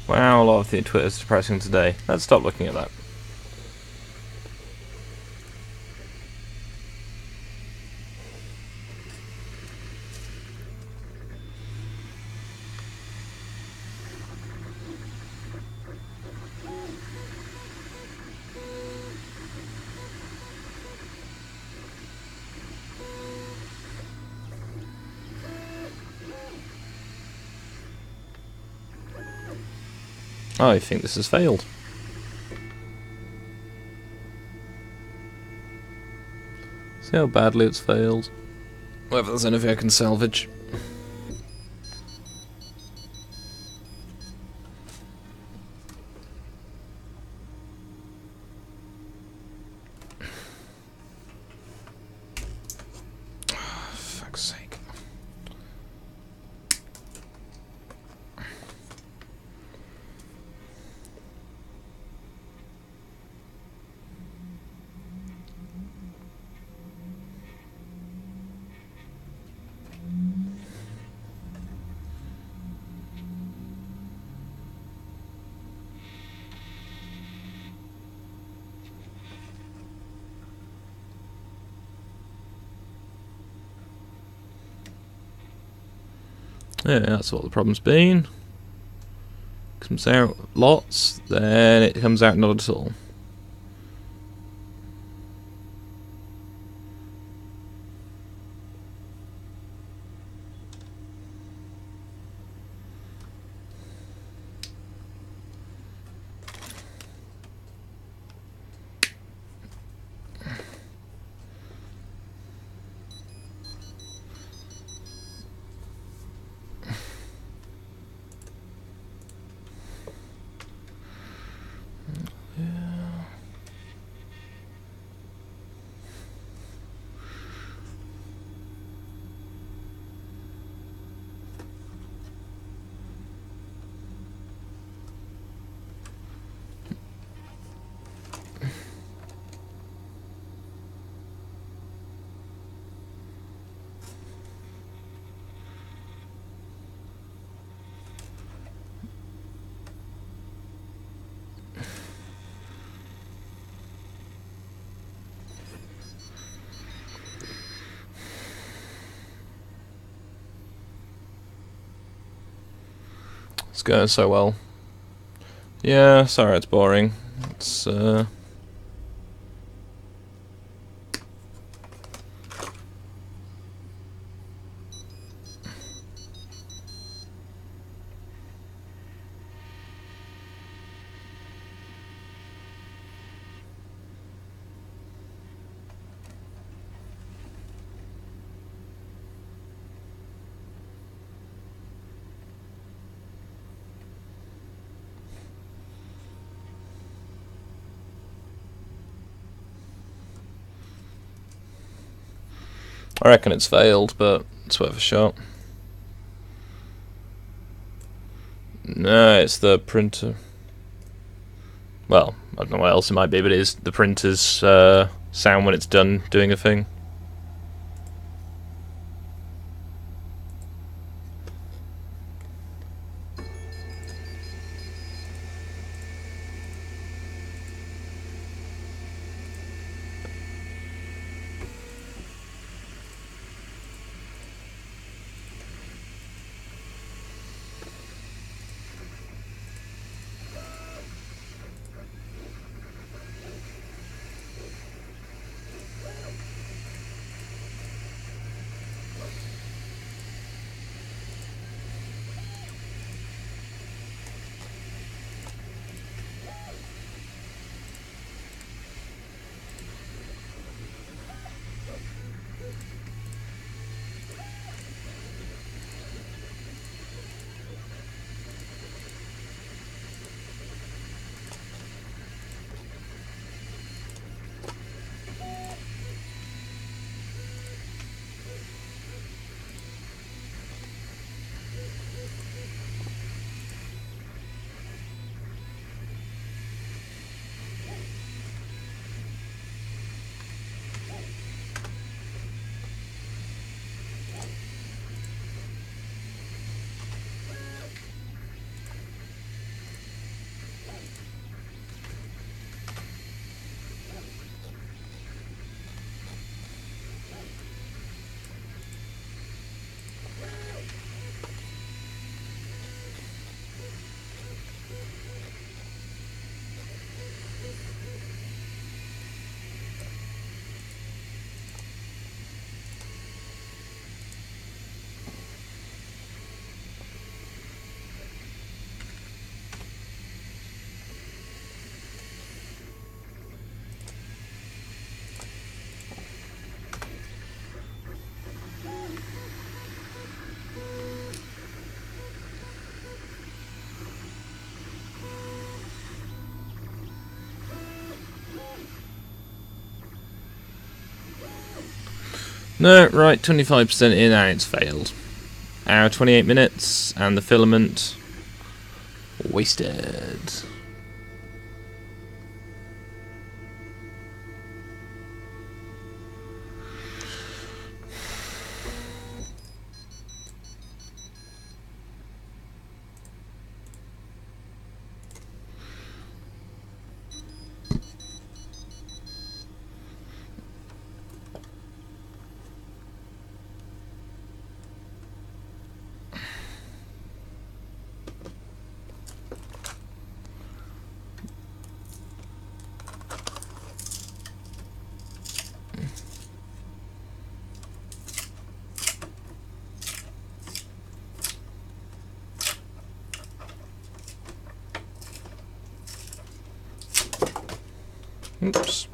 Wow, a lot of the Twitter's depressing today. Let's stop looking at that. I think this has failed. See how badly it's failed. Whether there's anything I can salvage. Fuck's sake. Yeah, that's what the problem's been. Comes out lots, then it comes out not at all. It's going so well. Yeah, sorry it's boring. It's I reckon it's failed, but it's worth a shot. No, it's the printer. Well, I don't know what else it might be, but it is the printer's sound when it's done doing a thing. No, right, 25% in and it's failed. Hour 28 minutes and the filament wasted. Oops.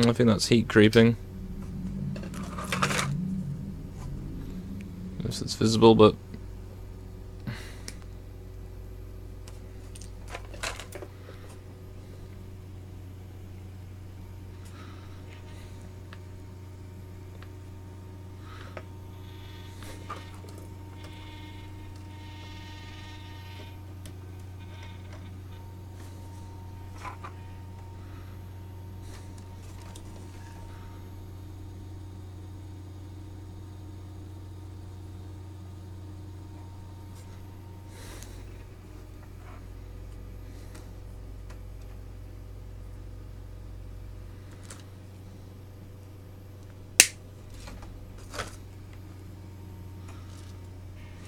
I think that's heat creeping. If it's visible, but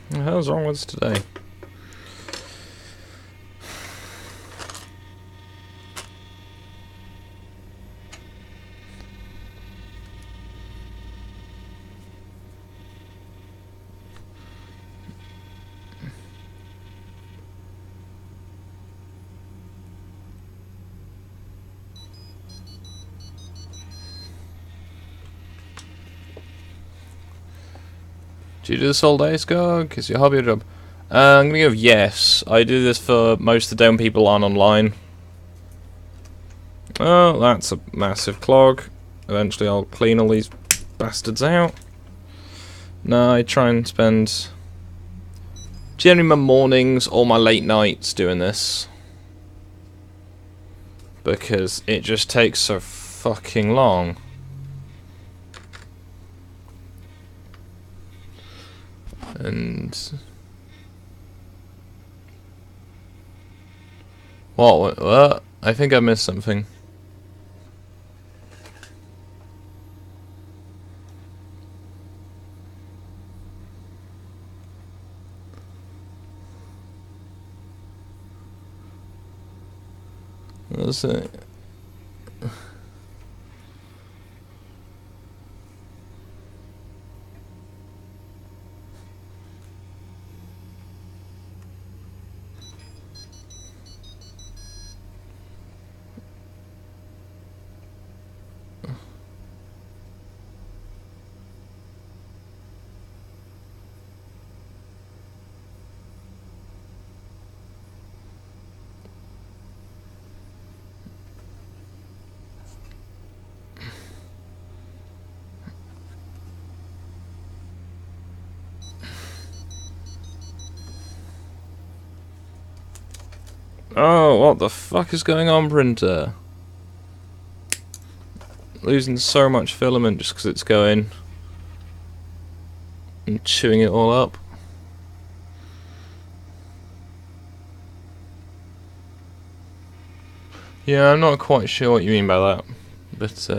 what the hell's wrong with us today? Do you do this all day, Skog? Is your hobby or job? I'm gonna give yes. I do this for most of the day when people aren't online. Oh, that's a massive clog. Eventually I'll clean all these bastards out. No, I try and spend generally my mornings or my late nights doing this. Because it just takes so fucking long. And what? I think I missed something. That's it. Oh, what the fuck is going on, printer? Losing so much filament just because it's going and chewing it all up. Yeah, I'm not quite sure what you mean by that, but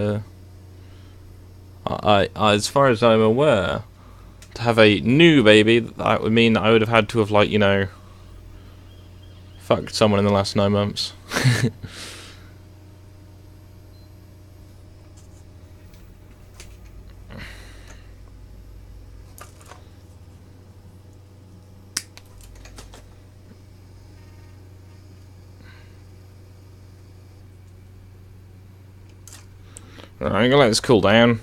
I as far as I'm aware, to have a new baby, that would mean that I would have had to have, like, you know, fucked someone in the last 9 months. Alright, I'm gonna let this cool down.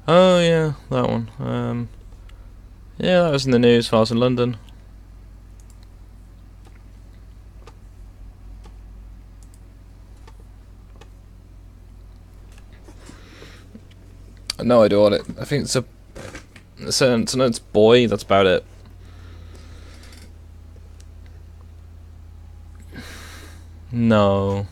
Oh yeah, that one. Yeah, that was in the news while I was in London. No idea what it. I think it's it's boy. That's about it. No.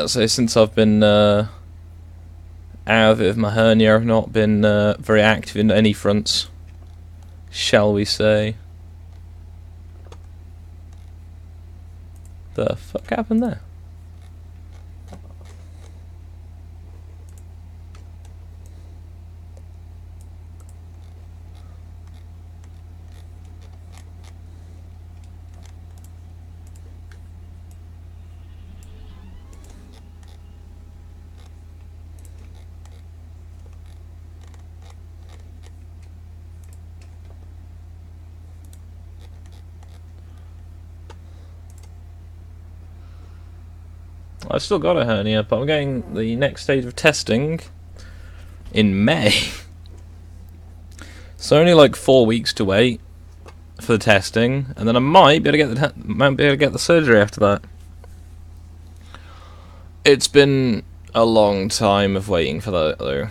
So since I've been out of it with my hernia, I've not been very active in any fronts, shall we say. The fuck happened there? I've still got a hernia, but I'm getting the next stage of testing in May. So only like 4 weeks to wait for the testing, and then I might be able to get the surgery after that. It's been a long time of waiting for that, though.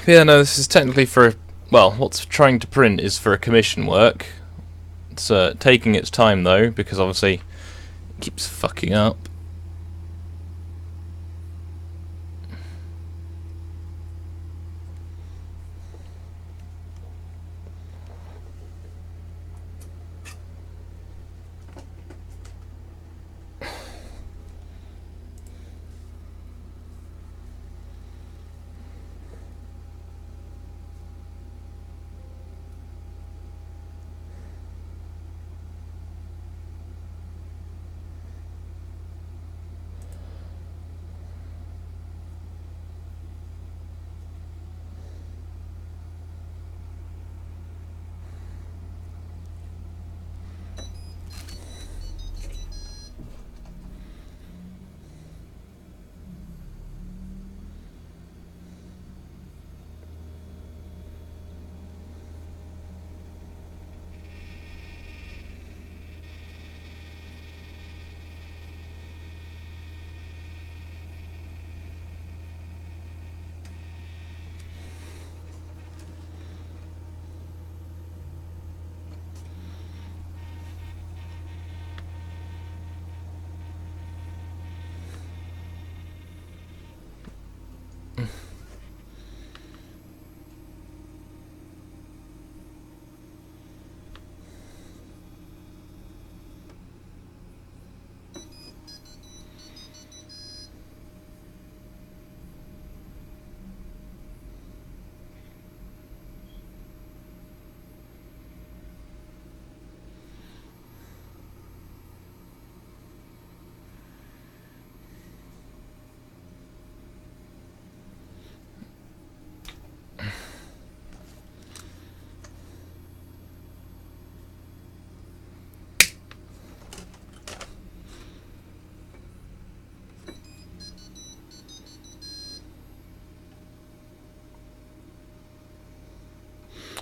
Yeah, no, this is technically for, well, what's trying to print is for a commission work. It's taking its time, though, because obviously it keeps fucking up.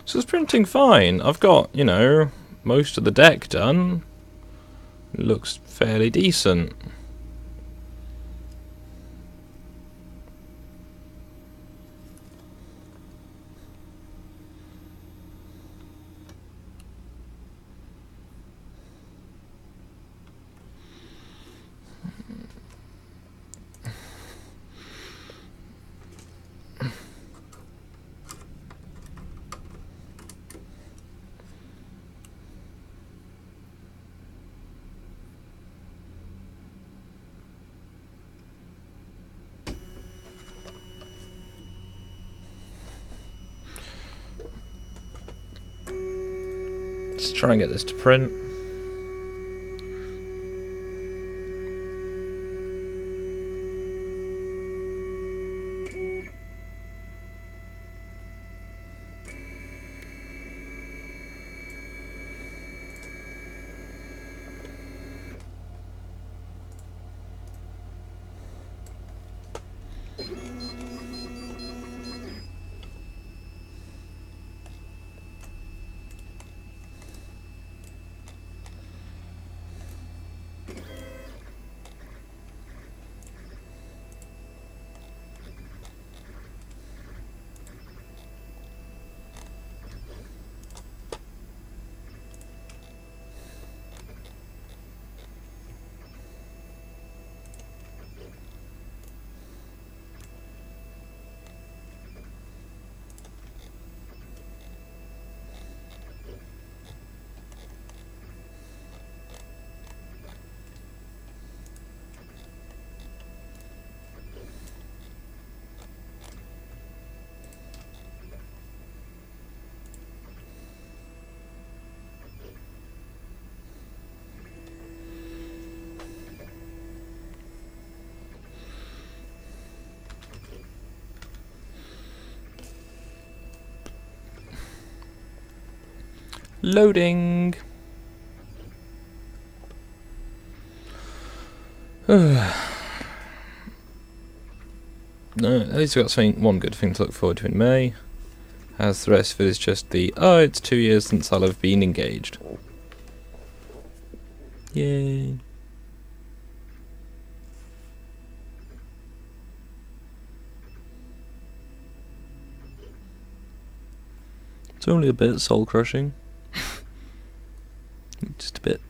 So it's printing fine. I've got, you know, most of the deck done. It looks fairly decent. try and get this to print. Loading. No, at least we've got one good thing to look forward to in May, as the rest of it is just the, oh, it's 2 years since I'll have been engaged. Yay. It's only a bit soul crushing. Just a bit.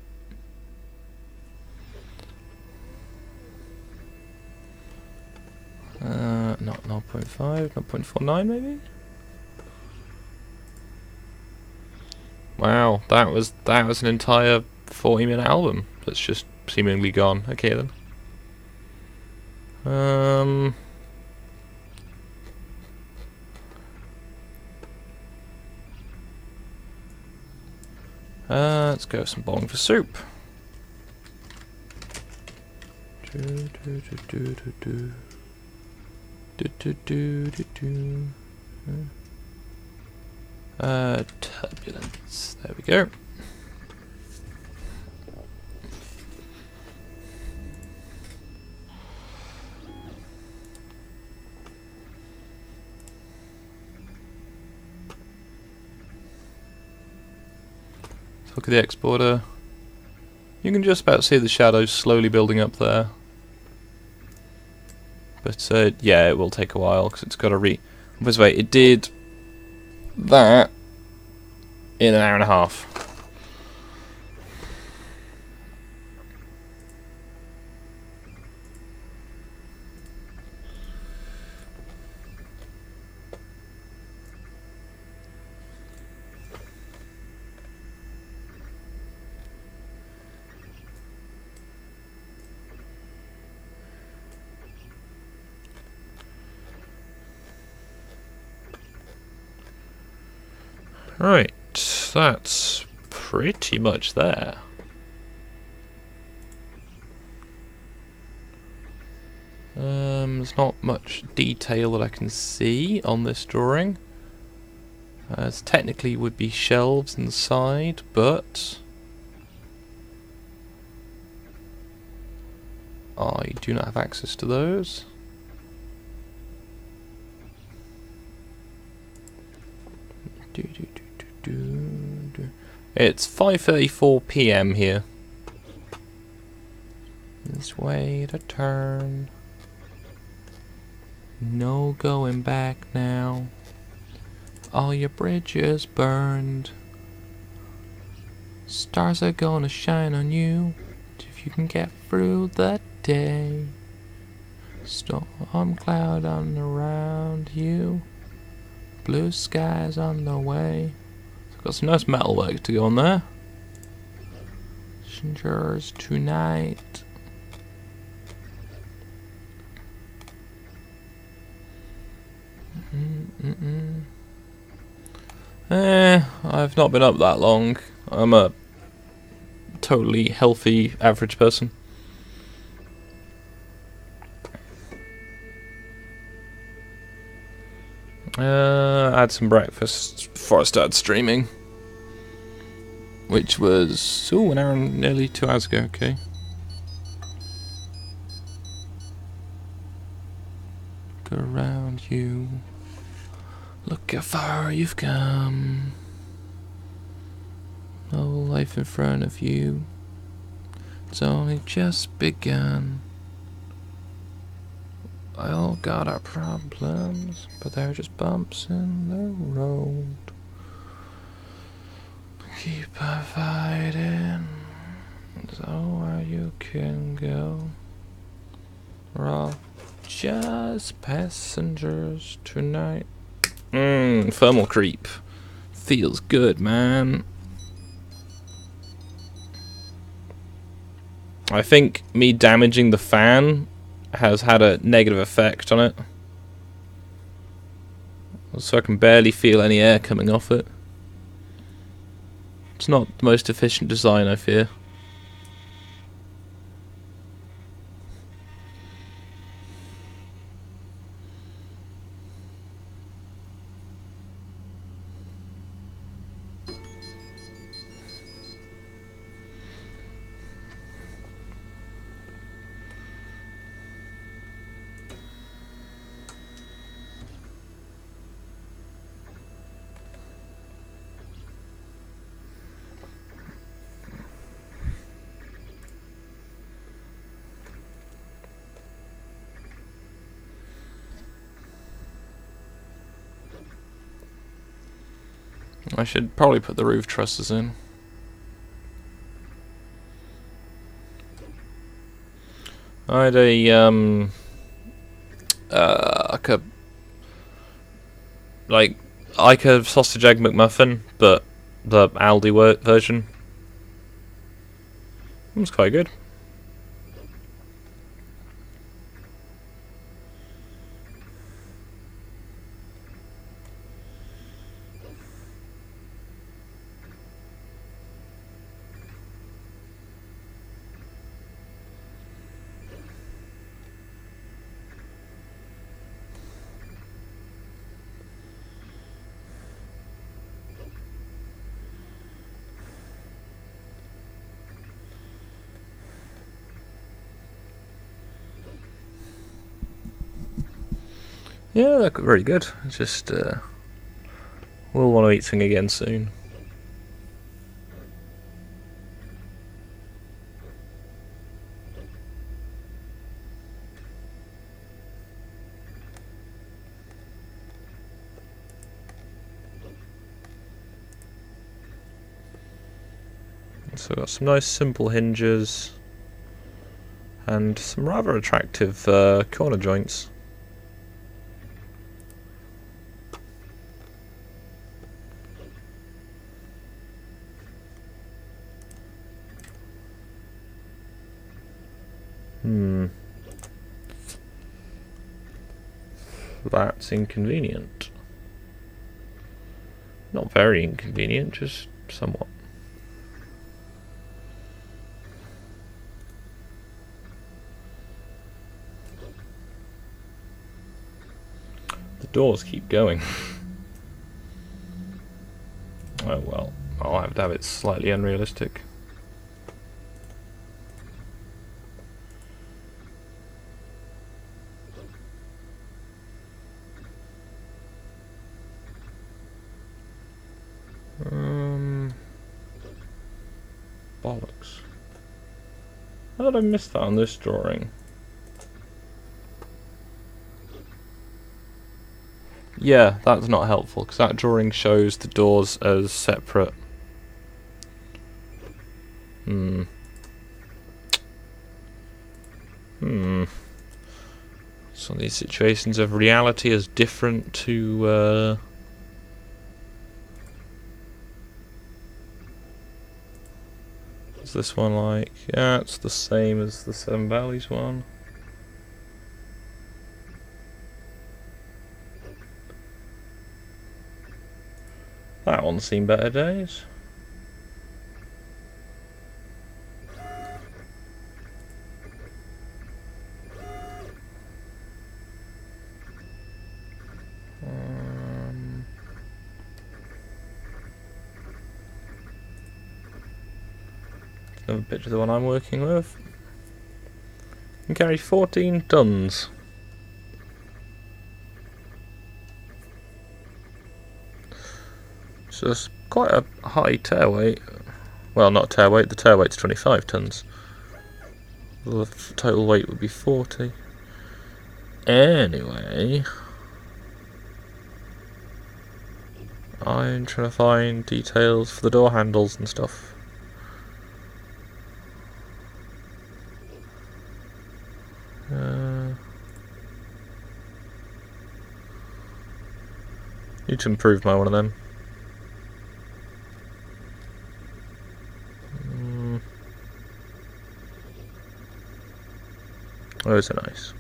Not 0.5, 0.49 maybe? Wow, that was an entire 40-minute album that's just seemingly gone. Okay then. Let's go some bowling for soup. Turbulence. There we go. Look at the exporter. You can just about see the shadows slowly building up there. But yeah, it will take a while because it's got to This way, it did that in an hour and a half. Right, that's pretty much there. There's not much detail that I can see on this drawing. As technically would be shelves inside, but I do not have access to those. It's 5:34 PM here. This way to turn. No going back now. All your bridges burned. Stars are gonna shine on you if you can get through the day. Storm cloud on around you. Blue skies on the way. So got some nice metal work to go on there. Passengers tonight. I've not been up that long. I'm a totally healthy, average person. I had some breakfast before I started streaming, which was an hour and nearly 2 hours ago. Okay. Look around you. Look how far you've come. No life in front of you. It's only just begun. I all got our problems, but they're just bumps in the road. Keep on fighting, so where you can go. We're all just passengers tonight. Thermal creep. Feels good, man. I think me damaging the fan has had a negative effect on it. So I can barely feel any air coming off it. It's not the most efficient design, I fear. I should probably put the roof trusses in. I had a like a sausage egg McMuffin, but the Aldi version. It was quite good. Yeah, they look very good. It's just we'll want to eat something again soon. So we've got some nice simple hinges and some rather attractive corner joints. That's inconvenient. Not very inconvenient, just somewhat. The doors keep going. Oh well, I'll have to have it slightly unrealistic. Bollocks. How did I miss that on this drawing? Yeah, that's not helpful, because that drawing shows the doors as separate. Some of these situations of reality is different to what's this one like? Yeah, it's the same as the Seven Valleys one. That one's seen better days. another picture of the one I'm working with. Can carry 14 tons. So it's quite a high tear weight. Well, not tear weight, the tear weight's 25 tons. The total weight would be 40. Anyway, I'm trying to find details for the door handles and stuff. Need to improve my one of them. Those are nice.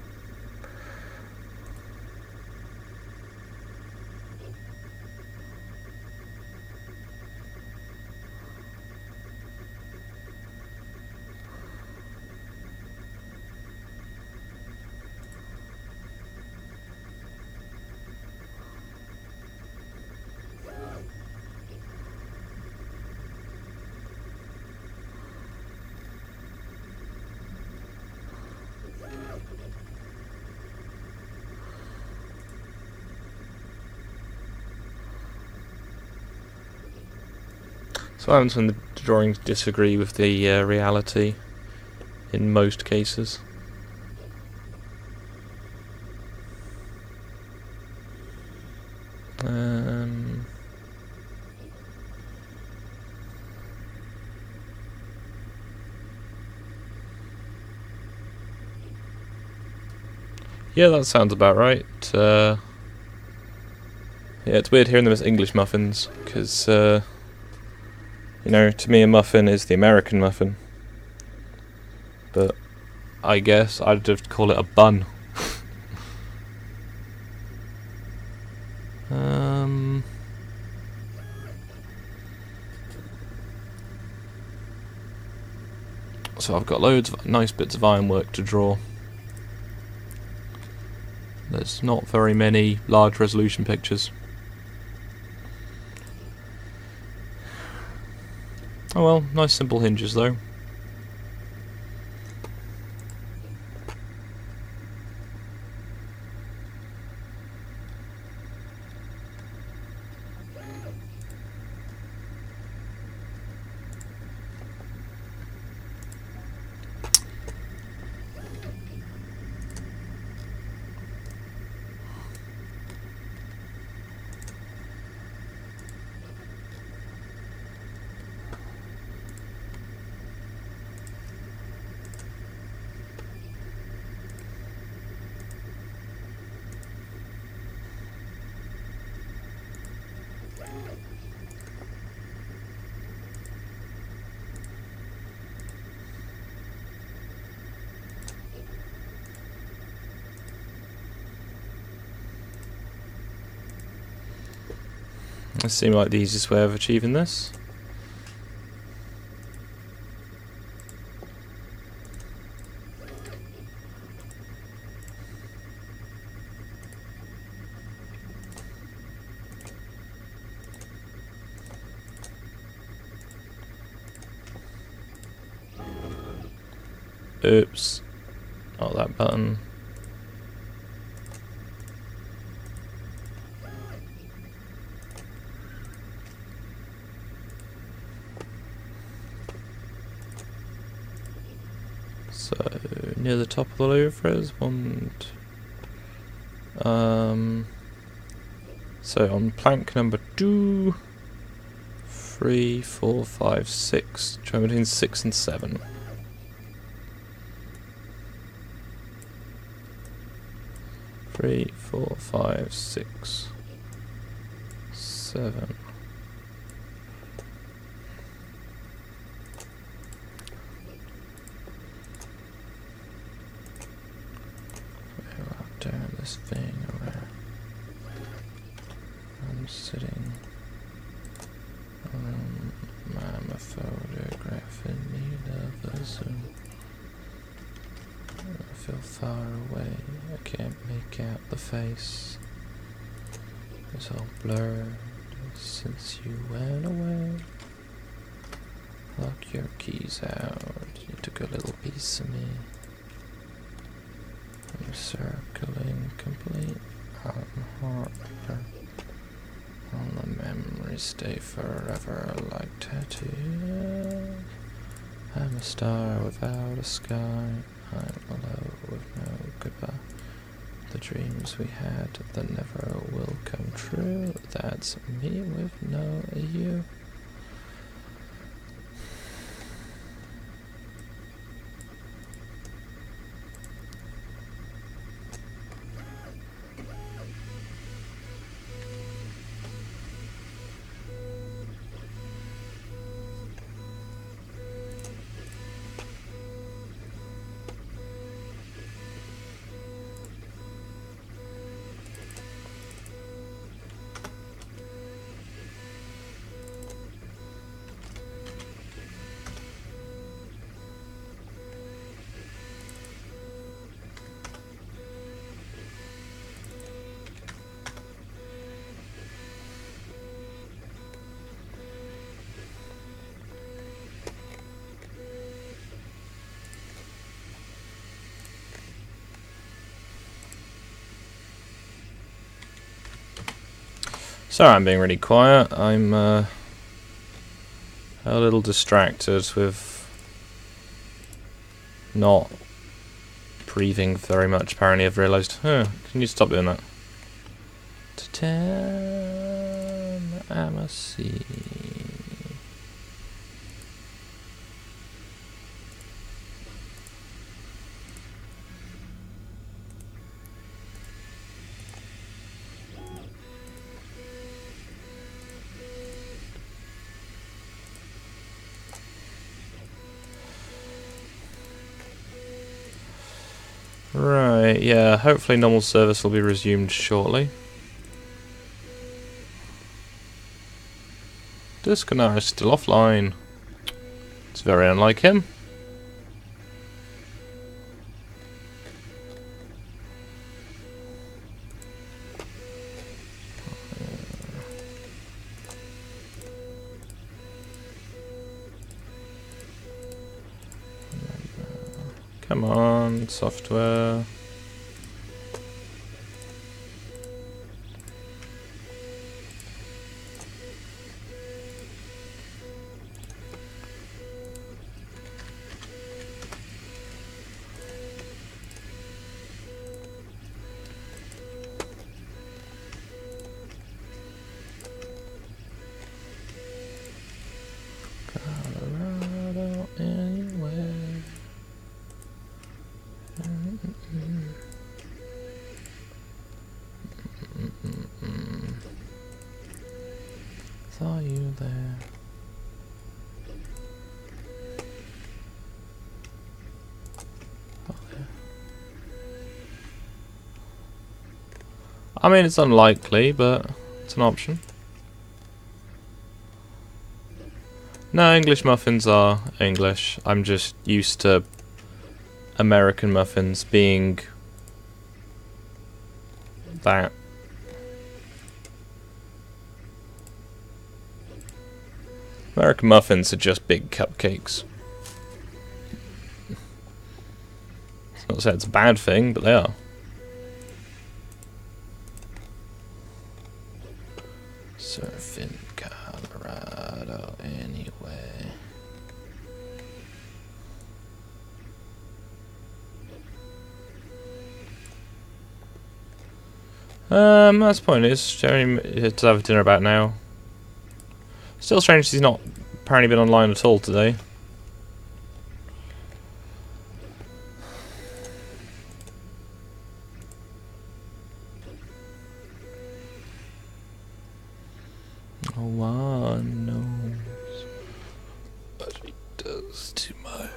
So what happens when the drawings disagree with the reality in most cases? Yeah, that sounds about right. Yeah, it's weird hearing them as English muffins, because, you know, to me a muffin is the American muffin. But I guess I'd have to call it a bun. So I've got loads of nice bits of ironwork to draw. There's not very many large resolution pictures. Oh well, nice simple hinges though. This seems like the easiest way of achieving this. Oops, not that button. So near the top of the louvres, so on plank number 2, 3, 4, 5, 6, try between 6 and 7. Three, 4, 5, 6, 7. Turn this thing around. I'm sitting on my photograph in need of a zoom. I feel far away. I can't make out the face. It's all blurred since you went away. Lock your keys out. You took a little piece of me. I'm circling complete. Heart. All the memories stay forever like tattoos. I'm a star without a sky. I'm alone with no goodbye. The dreams we had that never will come true. That's me with no you. Sorry, I'm being really quiet. I'm a little distracted with not breathing very much, apparently. I've realised. Huh, can you stop doing that? To 10, I'm a sea. Right, yeah, hopefully normal service will be resumed shortly. Disconnect is still offline. It's very unlike him. Come on, software. Colorado anyway. Saw you there. Okay. I mean, it's unlikely, but it's an option. No, English muffins are English. I'm just used to American muffins being that. American muffins are just big cupcakes. It's not to say it's a bad thing, but they are. Surfing Colorado anyway. That's the point. Is Jeremy to have dinner about now? Still strange he's not apparently been online at all today. Oh, one knows what he does to my...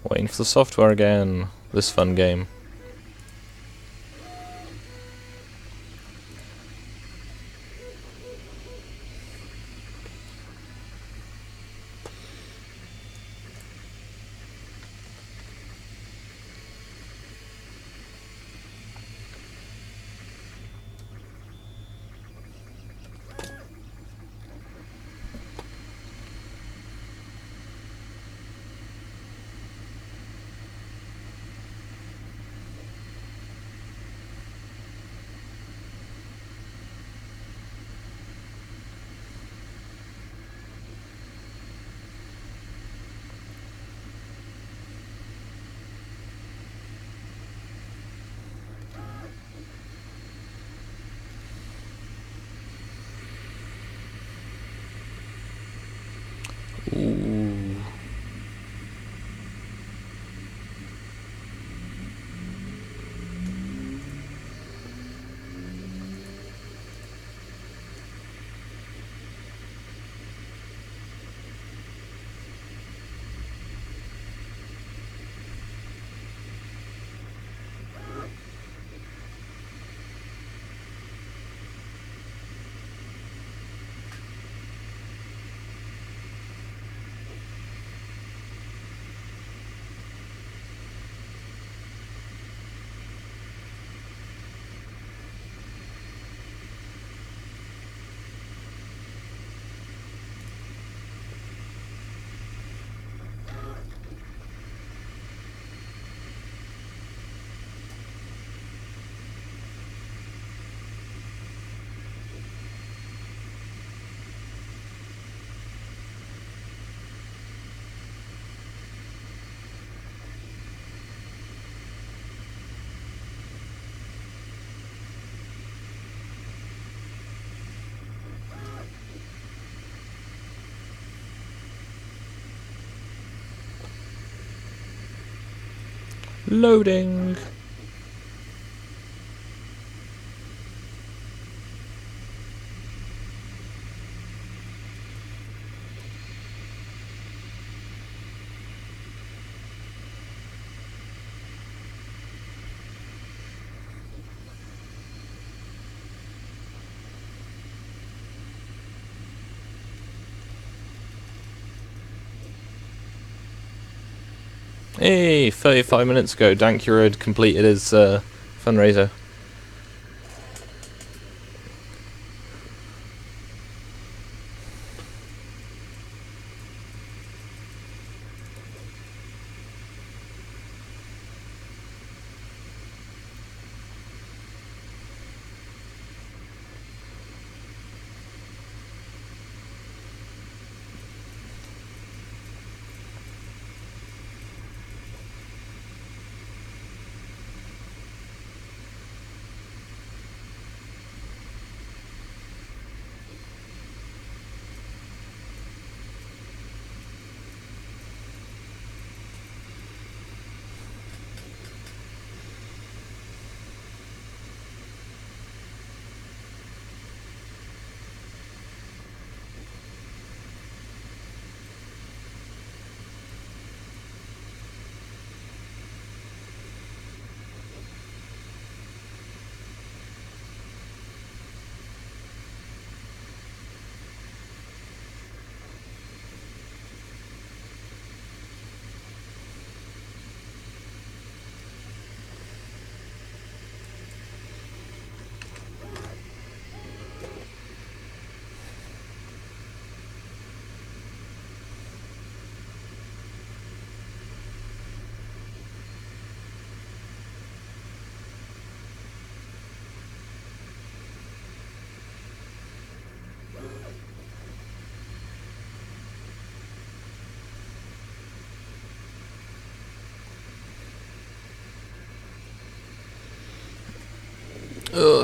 Waiting for the software again. This fun game. Ooh. Loading. Hey, 35 minutes ago, Dankura had completed his fundraiser.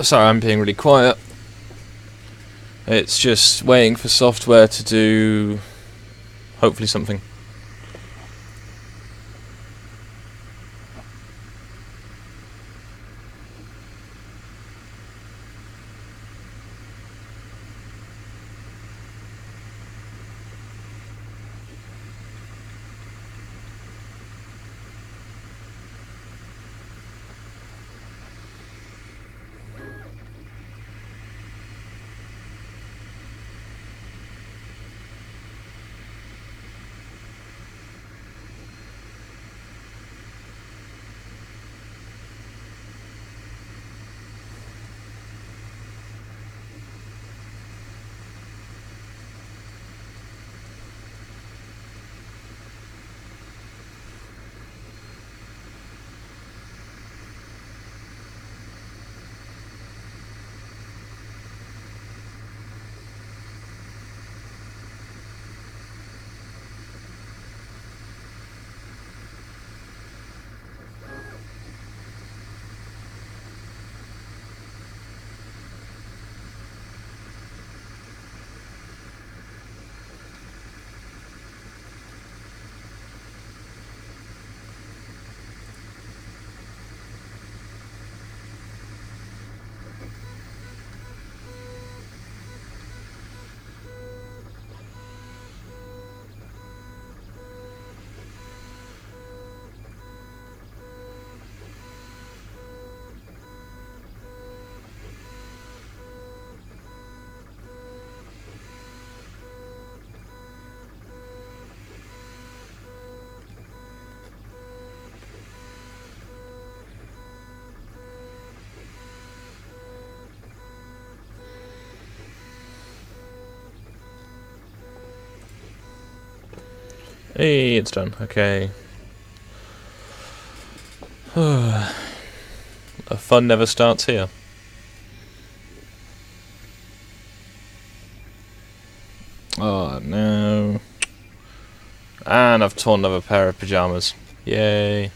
Sorry, I'm being really quiet. It's just waiting for software to do, hopefully, something. Hey, it's done. Okay. The fun never starts here. Oh no. And I've torn another pair of pyjamas. Yay.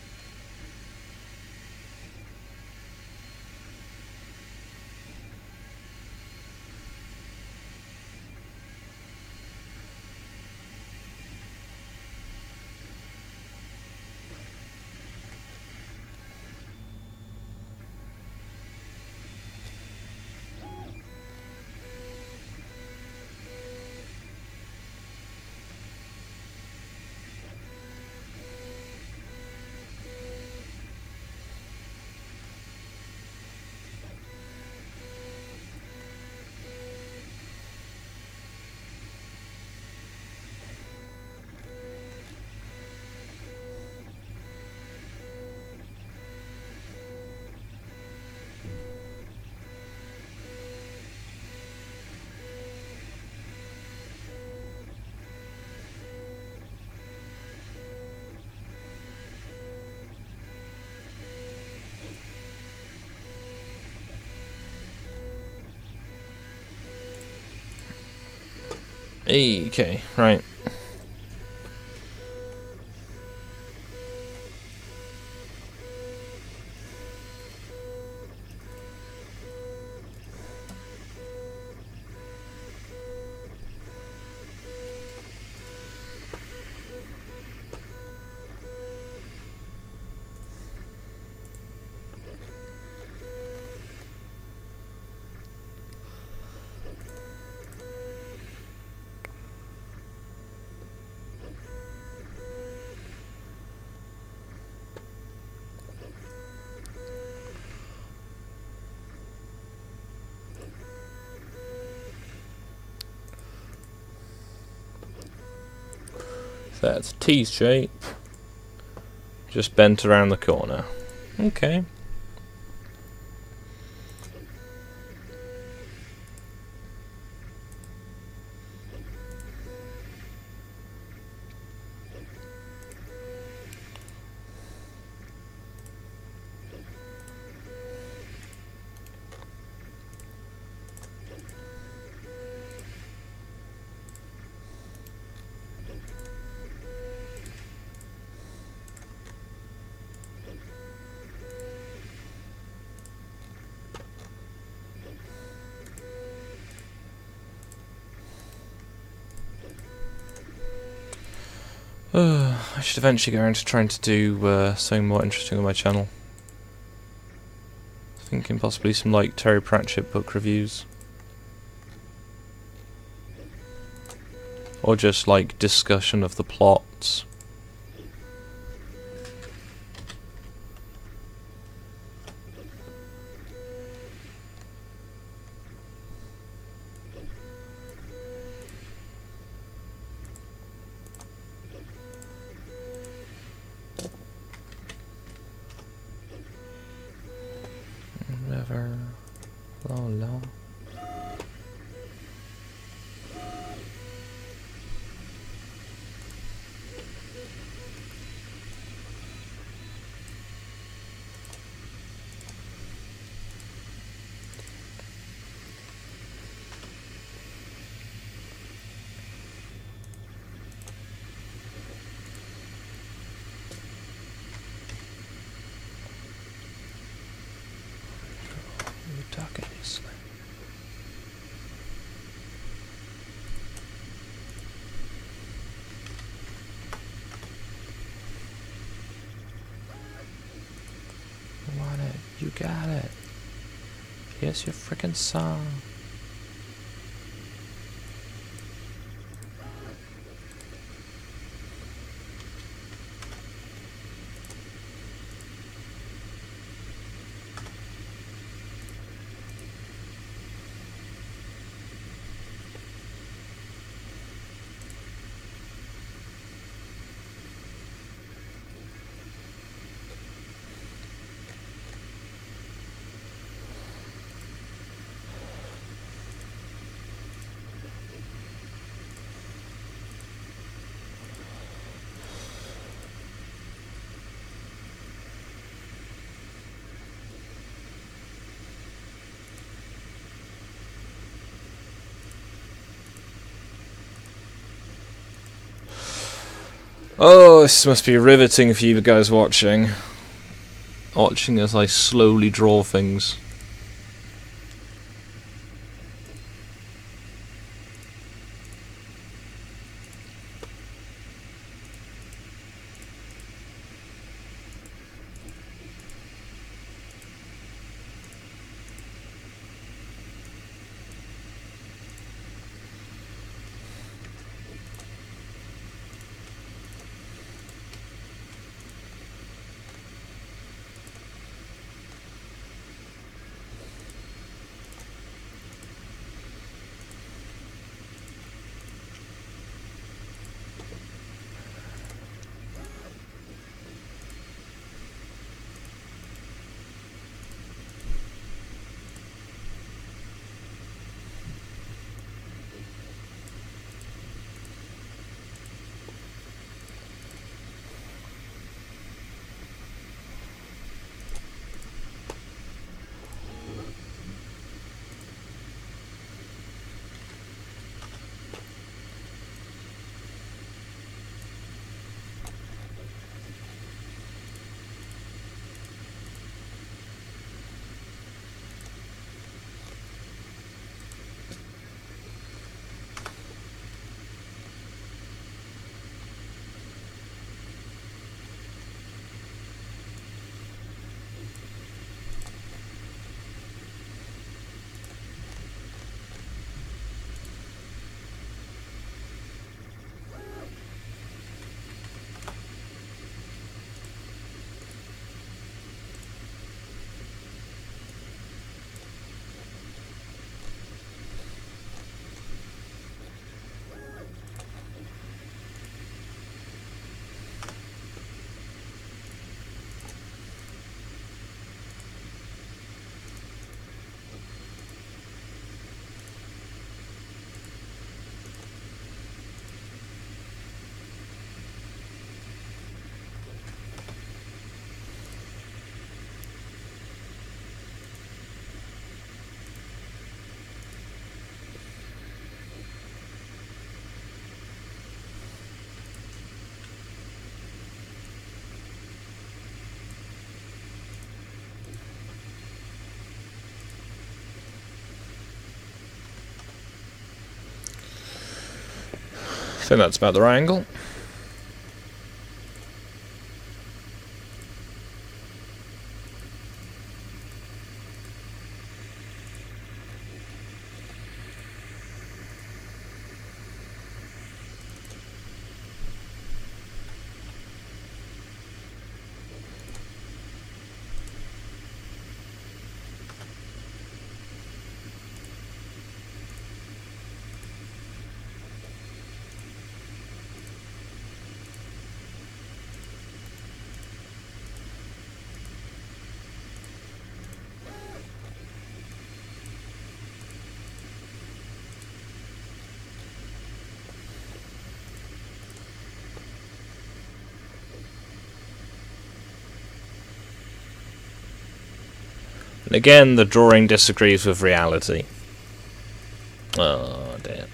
Okay, right. That's T shape. Just bent around the corner. Okay. I should eventually get around to trying to do something more interesting on my channel. Thinking possibly some like Terry Pratchett book reviews. Or just like discussion of the plots. Never. Oh no. Want it? You got it. Here's your frickin' song. Oh, this must be riveting for you guys watching. Watching as I slowly draw things. I think that's about the right angle. And again, the drawing disagrees with reality. Oh, dear.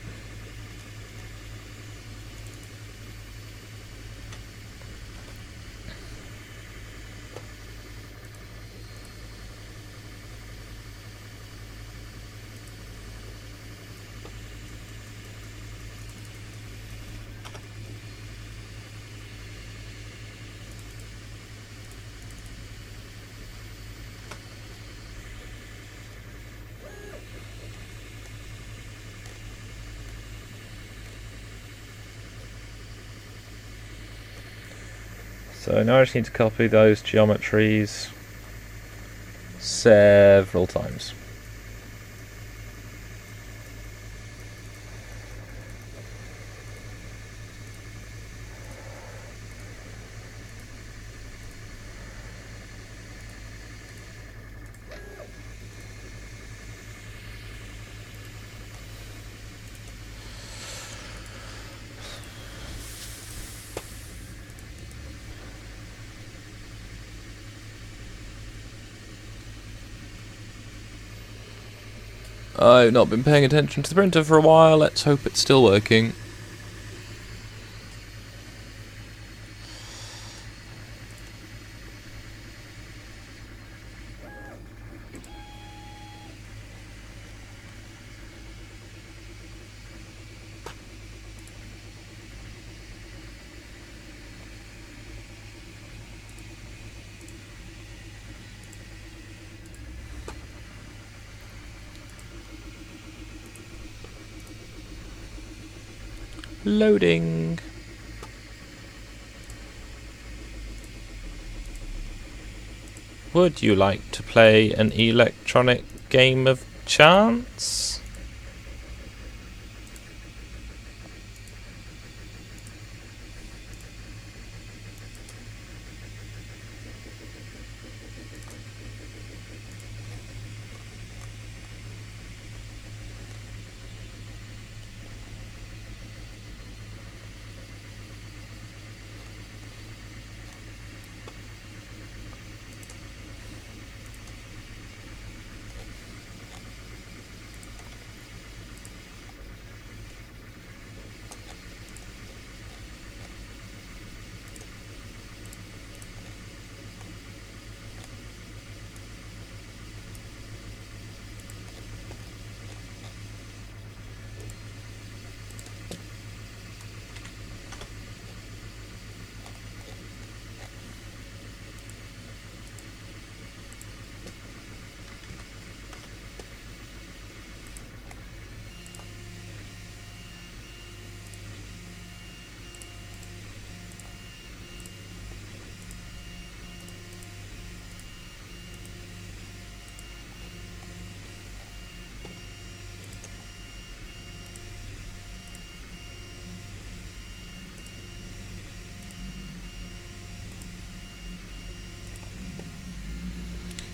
So now I just need to copy those geometries several times. I've not been paying attention to the printer for a while, let's hope it's still working. Loading. Would you like to play an electronic game of chance?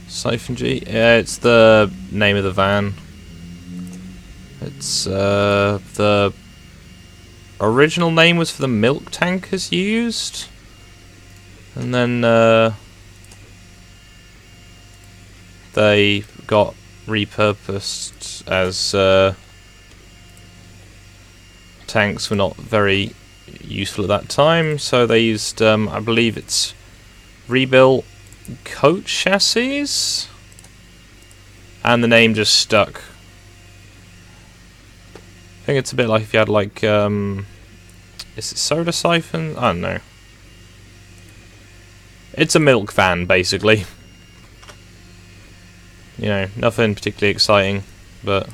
Siphon G? Yeah, it's the name of the van. It's the original name was for the milk tankers used, and then they got repurposed as tanks were not very useful at that time, so they used I believe it's rebuilt coach chassis, and the name just stuck. I think it's a bit like if you had like is it soda siphon? I don't know. It's a milk van basically. You know, nothing particularly exciting, but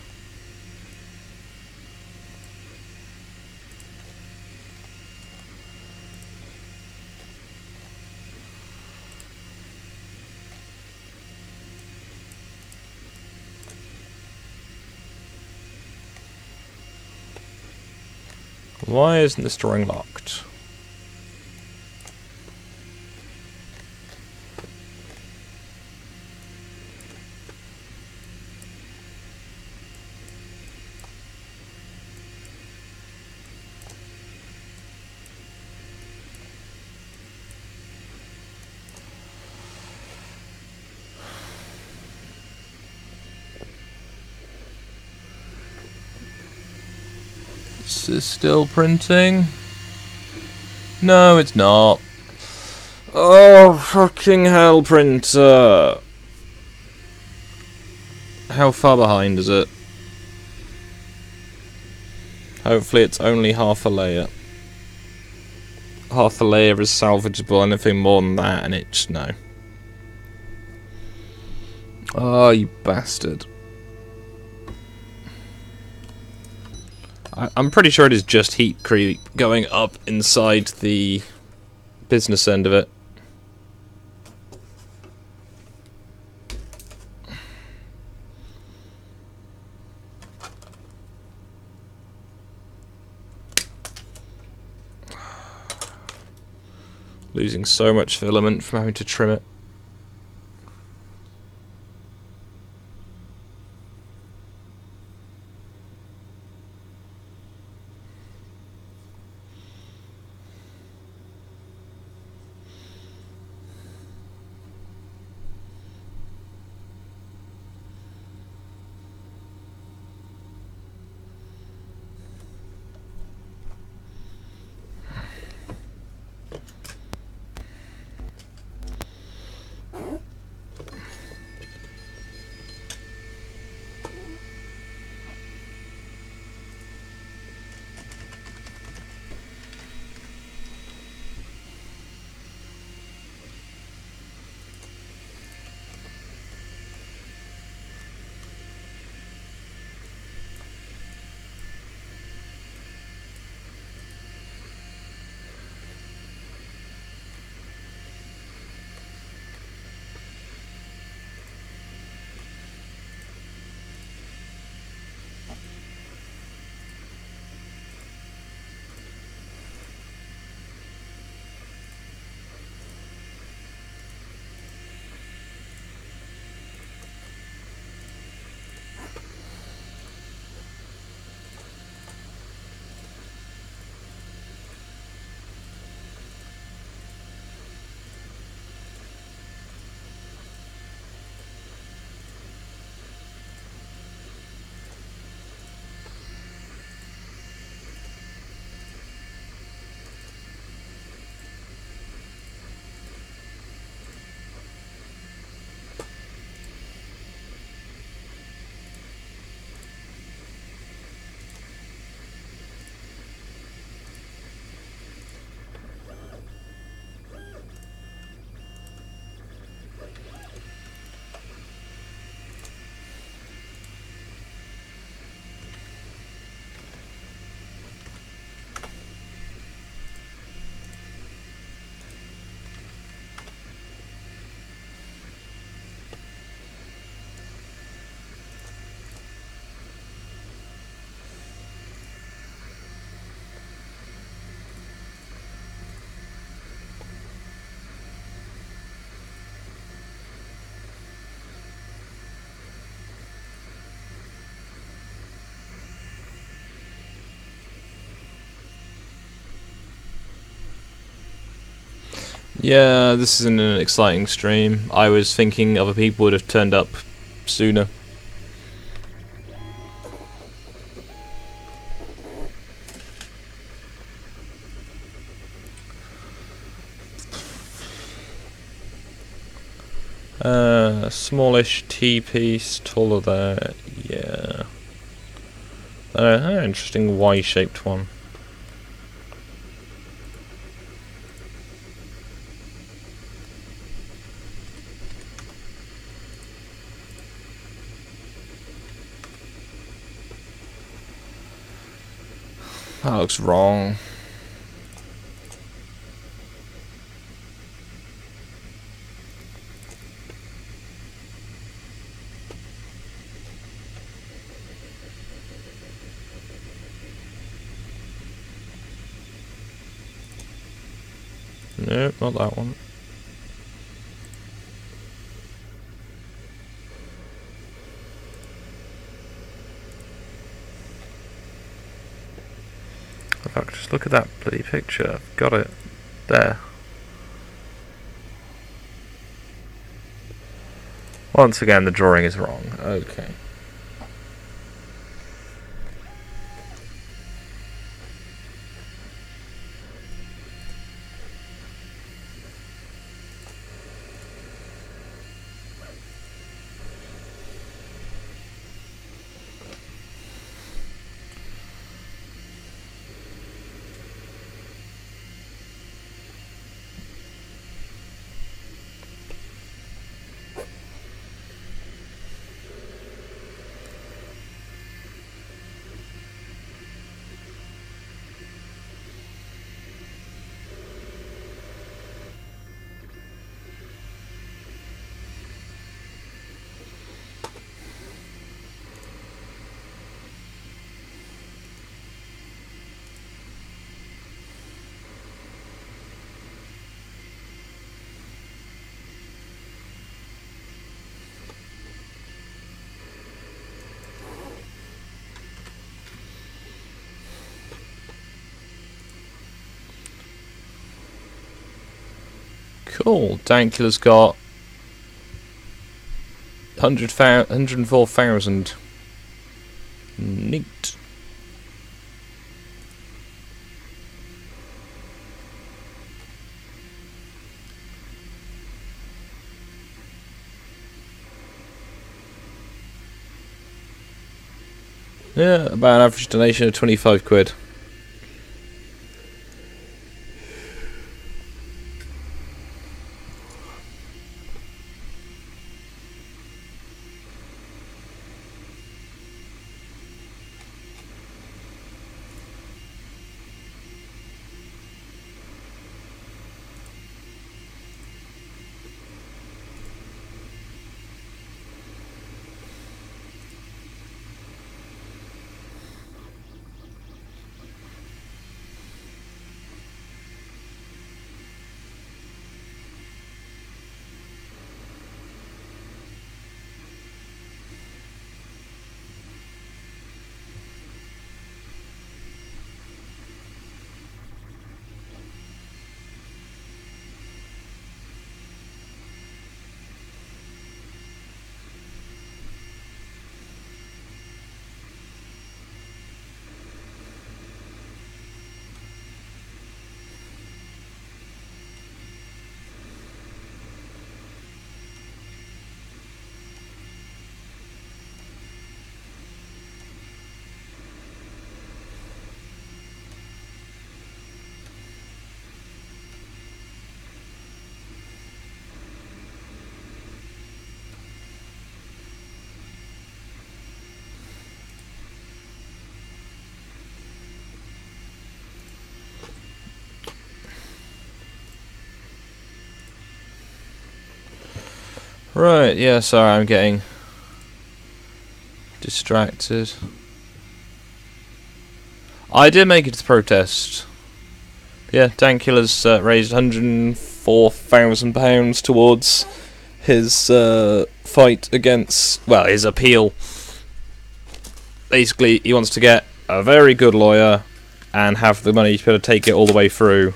why isn't this drawing locked? This is still printing. No, it's not. Oh, fucking hell, printer. How far behind is it? Hopefully it's only half a layer. Half a layer is salvageable, anything more than that and it's no. Oh, you bastard. I'm pretty sure it is just heat creep going up inside the business end of it. Losing so much filament from having to trim it. Yeah, this isn't an exciting stream. I was thinking other people would have turned up sooner. Smallish T-piece, taller there, yeah. Interesting Y-shaped one. That looks wrong. Nope, not that one. In fact, just look at that bloody picture. I've got it there. Once again, the drawing is wrong. Okay. Cool. Dankula's got 104,000. Neat. Yeah, about an average donation of 25 quid. Right, yeah, sorry, I'm getting distracted. I did make it to the protest. Yeah, Dankula's raised £104,000 towards his fight against, well, his appeal. Basically, he wants to get a very good lawyer and have the money to be able to take it all the way through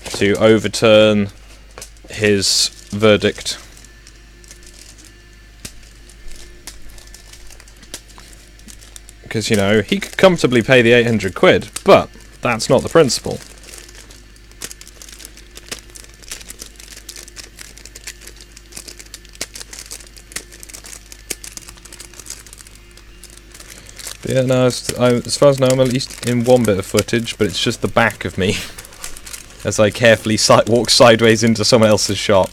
to overturn his verdict. Because, you know, he could comfortably pay the 800 quid, but that's not the principle. But yeah, no, as far as I know, I'm at least in one bit of footage, but it's just the back of me as I carefully walk sideways into someone else's shop.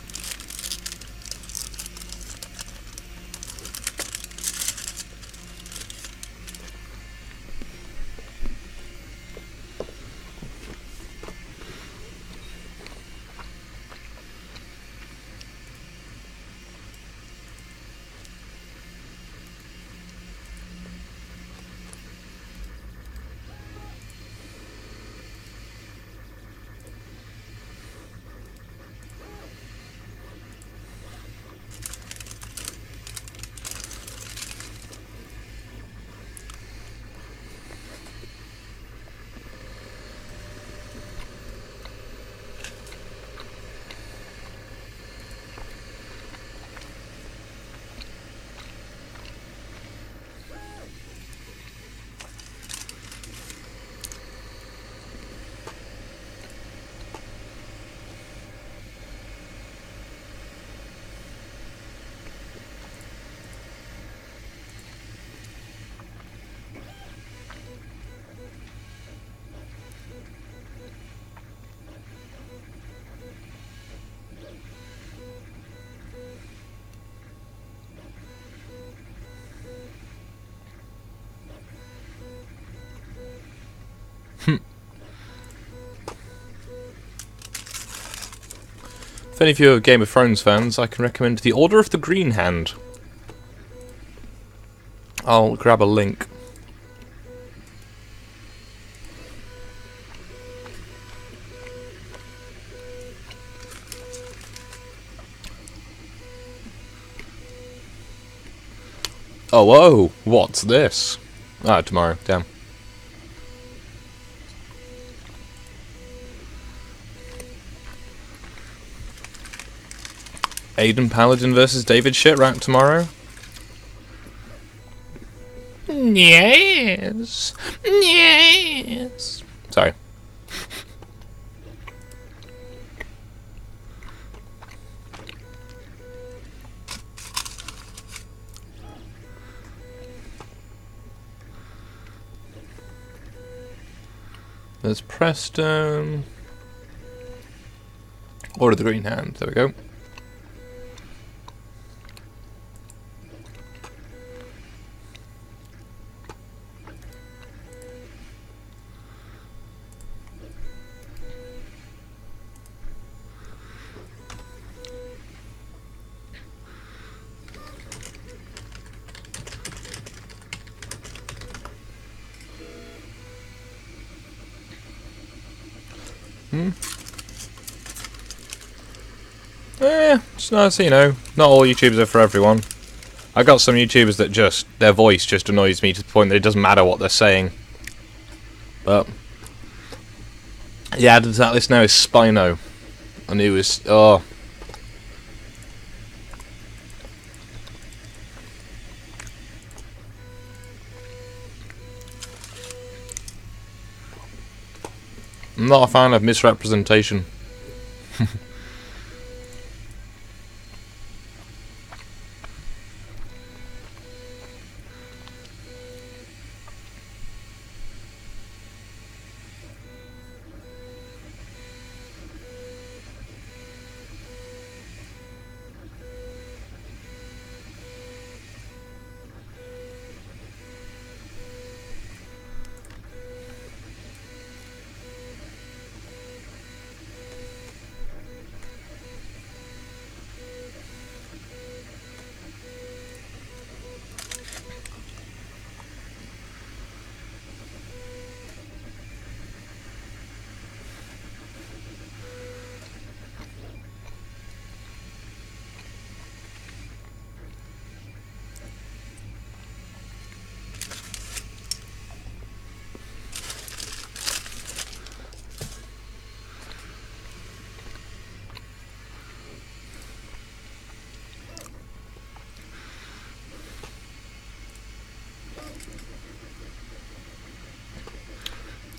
If any of you are Game of Thrones fans, I can recommend The Order of the Green Hand. I'll grab a link. Oh, whoa! What's this? Ah, tomorrow. Damn. Aiden Paladin versus David Shitrack tomorrow? Yes. Yes. Sorry. There's Preston. Order of the Green Hand. There we go. It's nice, you know, not all YouTubers are for everyone. I got some YouTubers that just, their voice just annoys me to the point that it doesn't matter what they're saying. But, yeah, that list now is Spino. And he was, oh. I'm not a fan of misrepresentation.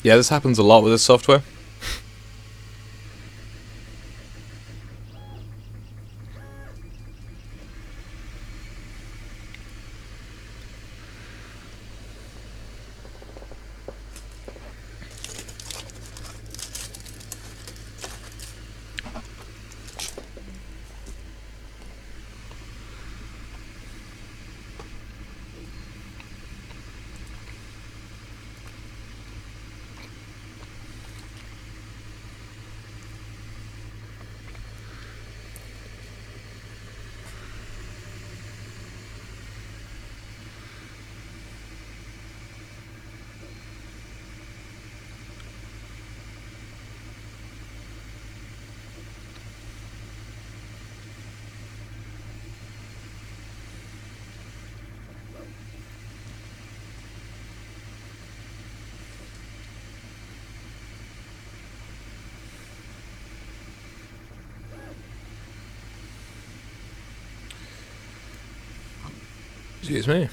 Yeah, this happens a lot with this software. Excuse me.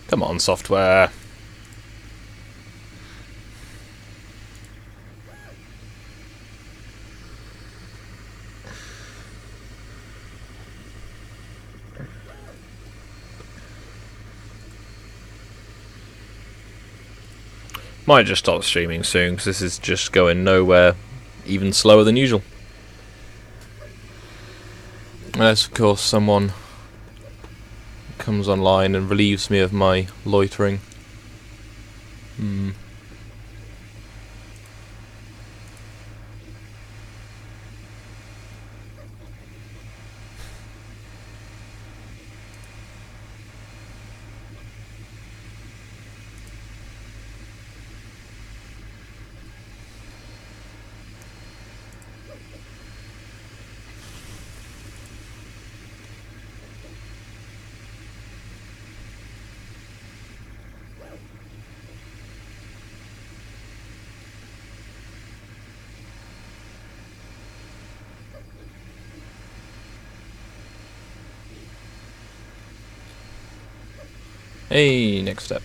Come on, software. Might just stop streaming soon, because this is just going nowhere, even slower than usual. Unless, of course, someone comes online and relieves me of my loitering. Hey, next step.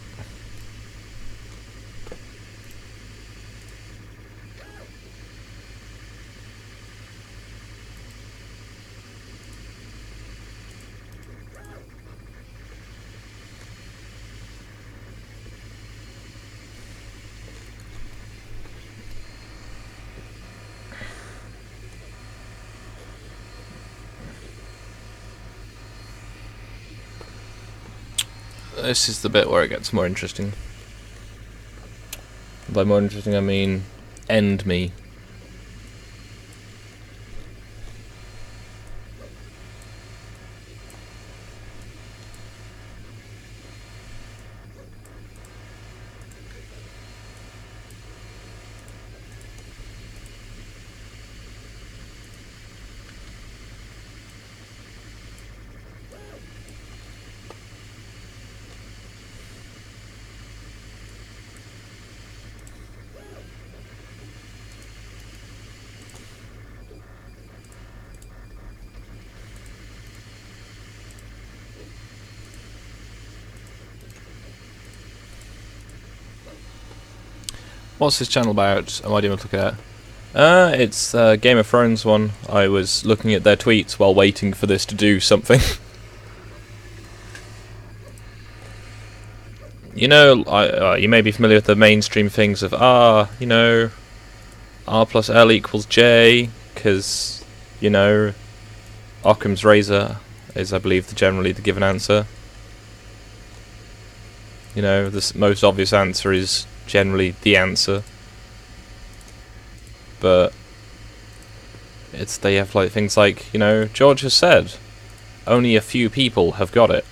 This is the bit where it gets more interesting. By more interesting, I mean end me. What's this channel about? Am I doing a look at? It's Game of Thrones one. I was looking at their tweets while waiting for this to do something. You know, you may be familiar with the mainstream things of you know, R plus L equals J, because, you know, Occam's razor is, I believe, generally the given answer. You know, the most obvious answer is generally the answer. But they have like things like, you know, George has said, only a few people have got it.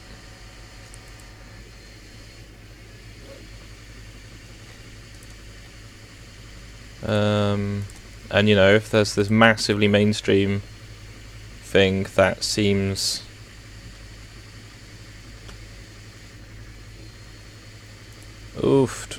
And you know, if there's this massively mainstream thing that seems oofed.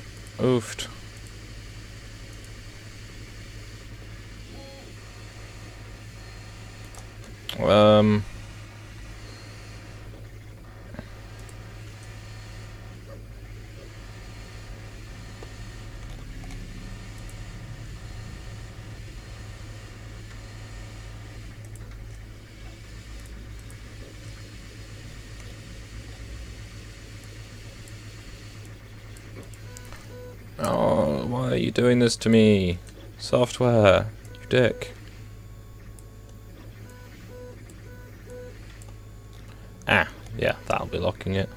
Oh, why are you doing this to me? Software, you dick. Ah, yeah, that'll be locking it.